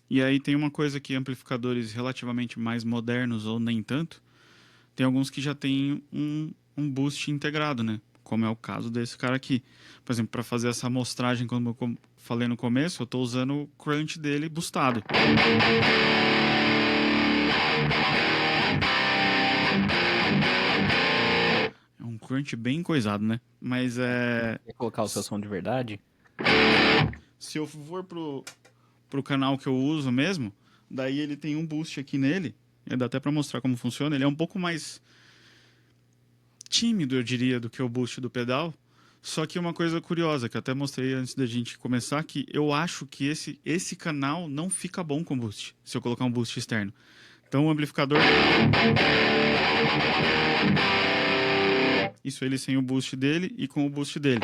e aí tem uma coisa que amplificadores relativamente mais modernos ou nem tanto, tem alguns que já tem um boost integrado, né? Como é o caso desse cara aqui. Por exemplo, para fazer essa amostragem, como eu falei no começo, eu estou usando o crunch dele boostado. É um crunch bem coisado, né? Mas Quer colocar o seu som de verdade? se eu for pro canal que eu uso mesmo, daí ele tem um boost aqui nele. Dá até para mostrar como funciona. Ele é um pouco mais tímido, eu diria, do que o boost do pedal. Só que uma coisa curiosa, que eu até mostrei antes da gente começar, que eu acho que esse canal não fica bom com boost, se eu colocar um boost externo. Então o amplificador. Isso ele sem o boost dele e com o boost dele.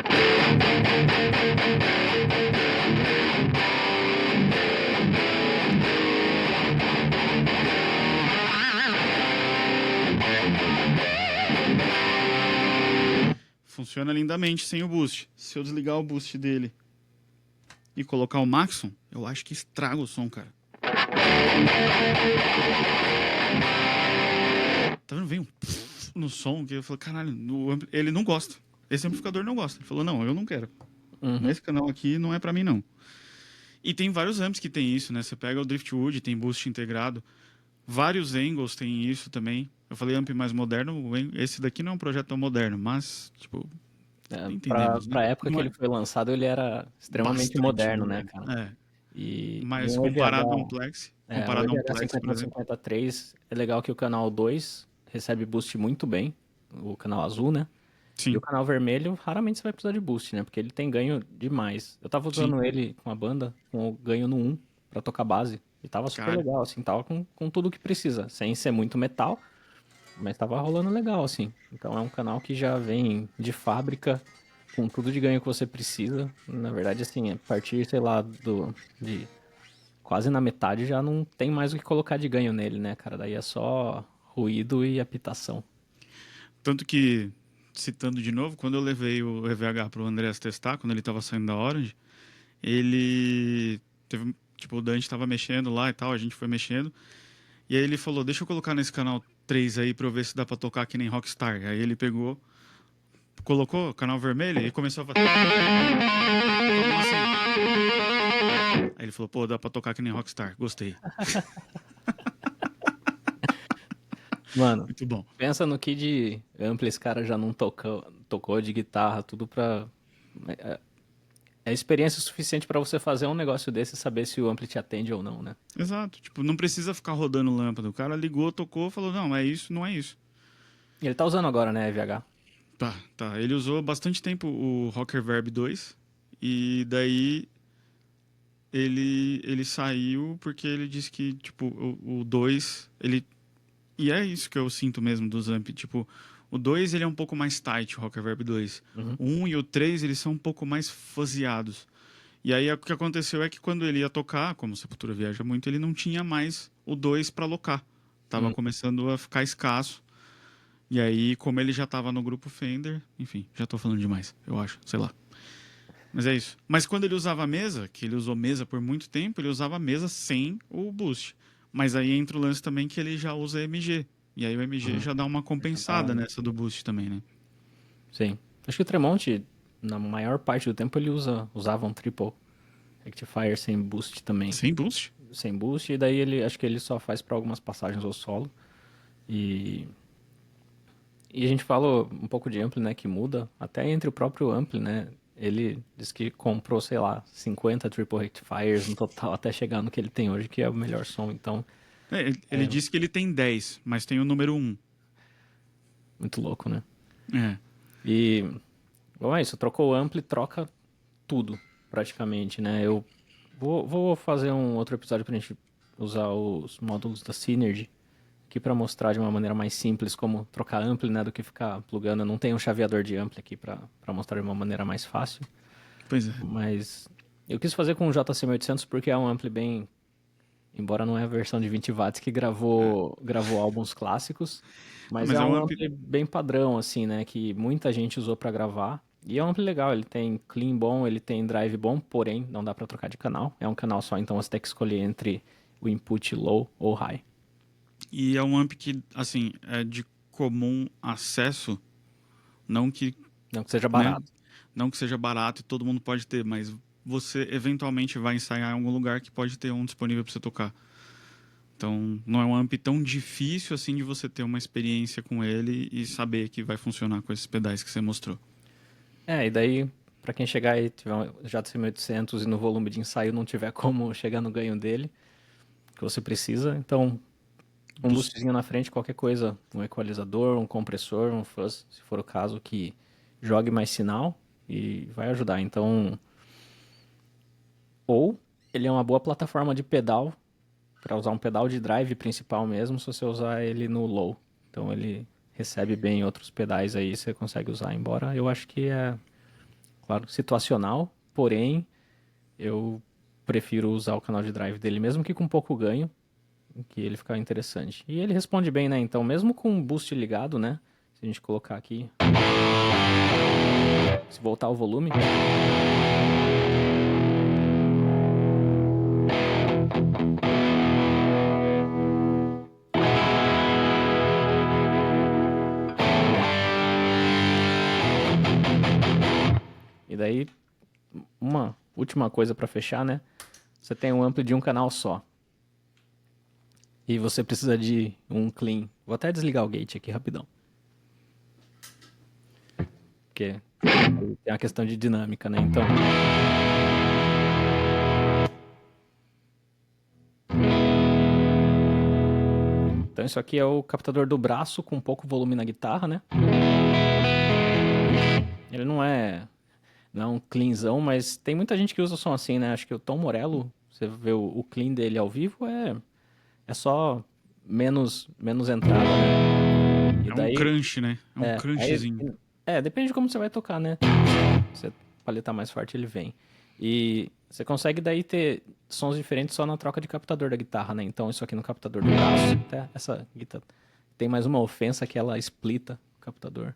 Funciona lindamente sem o boost. Se eu desligar o boost dele e colocar o Maxon, eu acho que estraga o som, cara. Tá vendo? Vem um no som que eu falei, caralho, ele não gosta. Esse amplificador não gosta. Ele falou, não, eu não quero. Uhum. Nesse canal aqui não é pra mim, não. E tem vários amps que tem isso, né? Você pega o Driftwood, tem boost integrado. Vários Angles tem isso também. Eu falei amp mais moderno, esse daqui não é um projeto tão moderno, mas, tipo, Pra, entendemos, né? pra época que Não ele é foi lançado, ele era extremamente bastante moderno, né, moderno. cara? É. E Mas um EVH, comparado a um o EVH Plex, por exemplo. 5153 é legal que o canal 2 recebe boost muito bem, o canal azul, né? E o Sim, canal vermelho, raramente você vai precisar de boost, né? Porque ele tem ganho demais. Eu tava sim. usando ele com a banda, com o ganho no um pra tocar base. E tava super Cara, legal, assim, tava com tudo que precisa. Sem ser muito metal, mas tava rolando legal, assim. Então é um canal que já vem de fábrica, com tudo de ganho que você precisa. Na verdade, assim, a partir, sei lá, de quase na metade já não tem mais o que colocar de ganho nele, né, cara? Daí é só ruído e apitação. tanto que, citando de novo, quando eu levei o EVH pro Andrés testar, quando ele tava saindo da Orange, ele teve, tipo, o Dante tava mexendo lá e tal, a gente foi mexendo, e aí ele falou, deixa eu colocar nesse canal 3 aí pra eu ver se dá pra tocar que nem Rockstar. Aí ele pegou, colocou o canal vermelho e começou a fazer... Como assim? Aí ele falou, pô, dá pra tocar que nem Rockstar, gostei. Mano, Muito bom. pensa no que de ampli esse cara já não tocou de guitarra, tudo pra. É experiência suficiente pra você fazer um negócio desse e saber se o ampli te atende ou não, né? Exato, tipo, não precisa ficar rodando lâmpada. O cara ligou, tocou, falou, não, é isso, não é isso. E ele tá usando agora, né, EVH? Tá, tá. Ele usou bastante tempo o Rocker Verb 2 e daí ele saiu porque ele disse que, tipo, o 2, ele... E é isso que eu sinto mesmo dos amp. Tipo, o 2 ele é um pouco mais tight, o Rocker Verb 2. Uhum. O 1 e o 3 eles são um pouco mais fuzziados. E aí o que aconteceu é que quando ele ia tocar, como o Sepultura viaja muito, ele não tinha mais o 2 para alocar. Tava Uhum. começando a ficar escasso. E aí, como ele já tava no grupo Fender, enfim, já tô falando demais, eu acho, sei lá. Mas é isso. Mas quando ele usava a mesa, que ele usou mesa por muito tempo, ele usava a mesa sem o boost. Mas aí entra o lance também que ele já usa MG. E aí o MG Uhum. já dá uma compensada nessa do boost também, né? Sim. Acho que o Tremont, na maior parte do tempo, ele usava um triple rectifier sem boost também. Sem boost? Sem boost, e daí ele acho que ele só faz pra algumas passagens ao solo. E E a gente fala um pouco de ampli, né, que muda, até entre o próprio ampli, né? Ele disse que comprou, sei lá, 50 triple rectifiers no total até chegar no que ele tem hoje, que é o melhor som. Então, É, ele disse que ele tem 10, mas tem o número 1. muito louco, né? É. E, bom, é isso, trocou o ampli, troca tudo, praticamente, né? Eu vou fazer um outro episódio pra gente usar os módulos da Synergy aqui pra mostrar de uma maneira mais simples como trocar ampli, né, do que ficar plugando. Eu não tenho um chaveador de ampli aqui pra mostrar de uma maneira mais fácil. Pois é. Mas eu quis fazer com o JCM800 porque é um ampli bem... Embora não é a versão de 20 watts que gravou álbuns clássicos, Ah, mas mas é é um um amp. ampli bem padrão, assim, né? Que muita gente usou pra gravar. E é um ampli legal, ele tem clean bom, ele tem drive bom, porém não dá pra trocar de canal. É um canal só, então você tem que escolher entre o input low ou high. E é um amp que, assim, é de comum acesso, não que, Não que seja né, barato. não que seja barato e todo mundo pode ter, mas você eventualmente vai ensaiar em algum lugar que pode ter um disponível para você tocar. Então, não é um amp tão difícil assim de você ter uma experiência com ele e saber que vai funcionar com esses pedais que você mostrou. É, e daí, pra quem chegar e tiver um JCM800 e no volume de ensaio não tiver como chegar no ganho dele, que você precisa, então um Dos- boostzinho na frente, qualquer coisa, um equalizador, um compressor, um fuzz, se for o caso, que jogue mais sinal e vai ajudar. Então, ou ele é uma boa plataforma de pedal para usar um pedal de drive principal mesmo, se você usar ele no low. Então ele recebe bem outros pedais aí, você consegue usar, embora eu acho que é, claro, situacional, porém eu prefiro usar o canal de drive dele mesmo que com pouco ganho, que ele fica interessante. E ele responde bem, né? Então, mesmo com o boost ligado, né? Se a gente colocar aqui, se voltar o volume, e daí uma última coisa para fechar, né? Você tem um ampli de um canal só. E você precisa de um clean. Vou até desligar o gate aqui rapidão. Porque tem uma questão de dinâmica, né? Então isso aqui é o captador do braço com pouco volume na guitarra, né? Ele não é um cleanzão, mas tem muita gente que usa som assim, né? Acho que o Tom Morello, você vê o clean dele ao vivo, é só menos entrada, né? E É um daí, crunch, né? É um aí, crunchzinho. depende de como você vai tocar, né? Se você paletar mais forte, ele vem. E você consegue daí ter sons diferentes só na troca de captador da guitarra, né? Então isso aqui no captador do braço, até essa guitarra tem mais uma ofensa que ela splita o captador.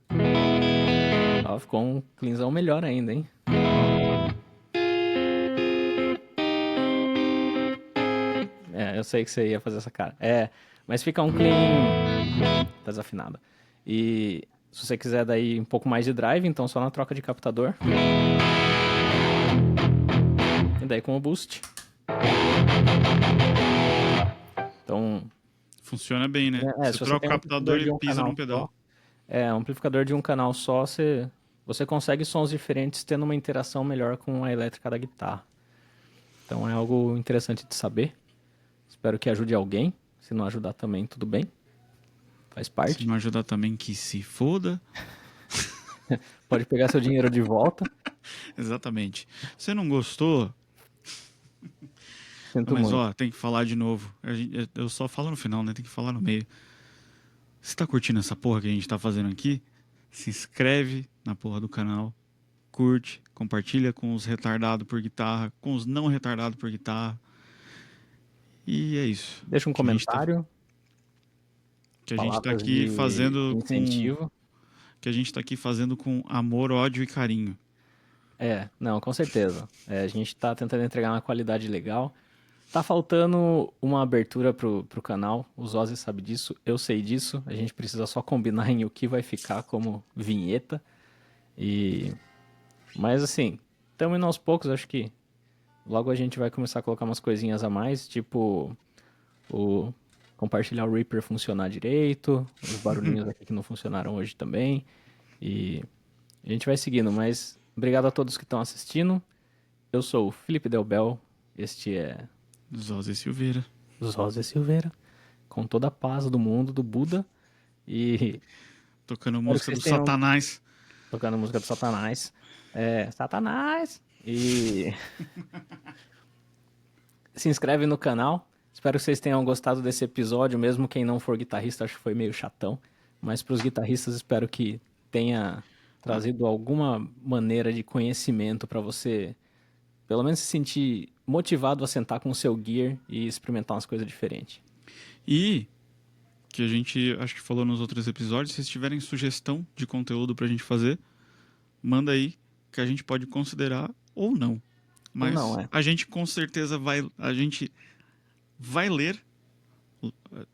Ó, ficou um cleanzão melhor ainda, hein? É, eu sei que você ia fazer essa cara. É, mas fica um clean. Tá desafinado. E se você quiser daí um pouco mais de drive, então só na troca de captador. E daí com o boost. Então, Funciona bem, né? se Você você troca tem o um captador amplificador e de um pisa canal num pedal. só, um amplificador de um canal só, você consegue sons diferentes tendo uma interação melhor com a elétrica da guitarra. Então é algo interessante de saber. Espero que ajude alguém. Se não ajudar também, tudo bem. Faz Se parte. não ajudar também, que se foda. Pode pegar seu dinheiro de volta. Exatamente. Você não gostou? Sinto Mas muito. ó, tem que falar de novo. Eu só falo no final, né? Tem que falar no meio. Se tá curtindo essa porra que a gente tá fazendo aqui, se inscreve na porra do canal, curte, compartilha com os retardados por guitarra, com os não retardados por guitarra. E é isso. Deixa um Que a gente tá, comentário, que a gente tá palavras aqui de fazendo com incentivo. que a gente tá aqui fazendo com amor, ódio e carinho. É, não, com certeza. A gente tá tentando entregar uma qualidade legal. Tá faltando uma abertura pro canal. O Ozzy sabe disso, eu sei disso. A gente precisa só combinar em o que vai ficar como vinheta. E mas assim, estamos indo aos poucos, acho que logo a gente vai começar a colocar umas coisinhas a mais, tipo o compartilhar o Reaper funcionar direito, os barulhinhos aqui que não funcionaram hoje também. E a gente vai seguindo, mas obrigado a todos que estão assistindo. Eu sou o Felipe Delbel, este é Zózé Silveira. Zózia Silveira, com toda a paz do mundo, do Buda. E Tocando espero que música vocês do tenham Satanás. tocando música do Satanás. Satanás! E se inscreve no canal. Espero que vocês tenham gostado desse episódio, mesmo quem não for guitarrista, acho que foi meio chatão. Mas para os guitarristas, espero que tenha Ah, trazido alguma maneira de conhecimento para você, pelo menos se sentir motivado a sentar com o seu gear e experimentar umas coisas diferentes. e que a gente acho que falou nos outros episódios, se vocês tiverem sugestão de conteúdo pra gente fazer, manda aí que a gente pode considerar ou não. Mas não, é. a gente com certeza a gente vai ler,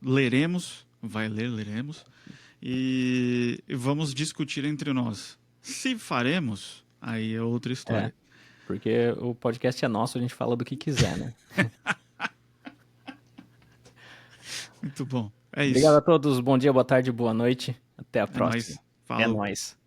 leremos e vamos discutir entre nós. Se faremos, aí é outra É, história. porque o podcast é nosso, a gente fala do que quiser, né? Muito bom. É Obrigado isso. a todos, bom dia, boa tarde, boa noite. Até a É próxima. nóis. É Falou. nóis.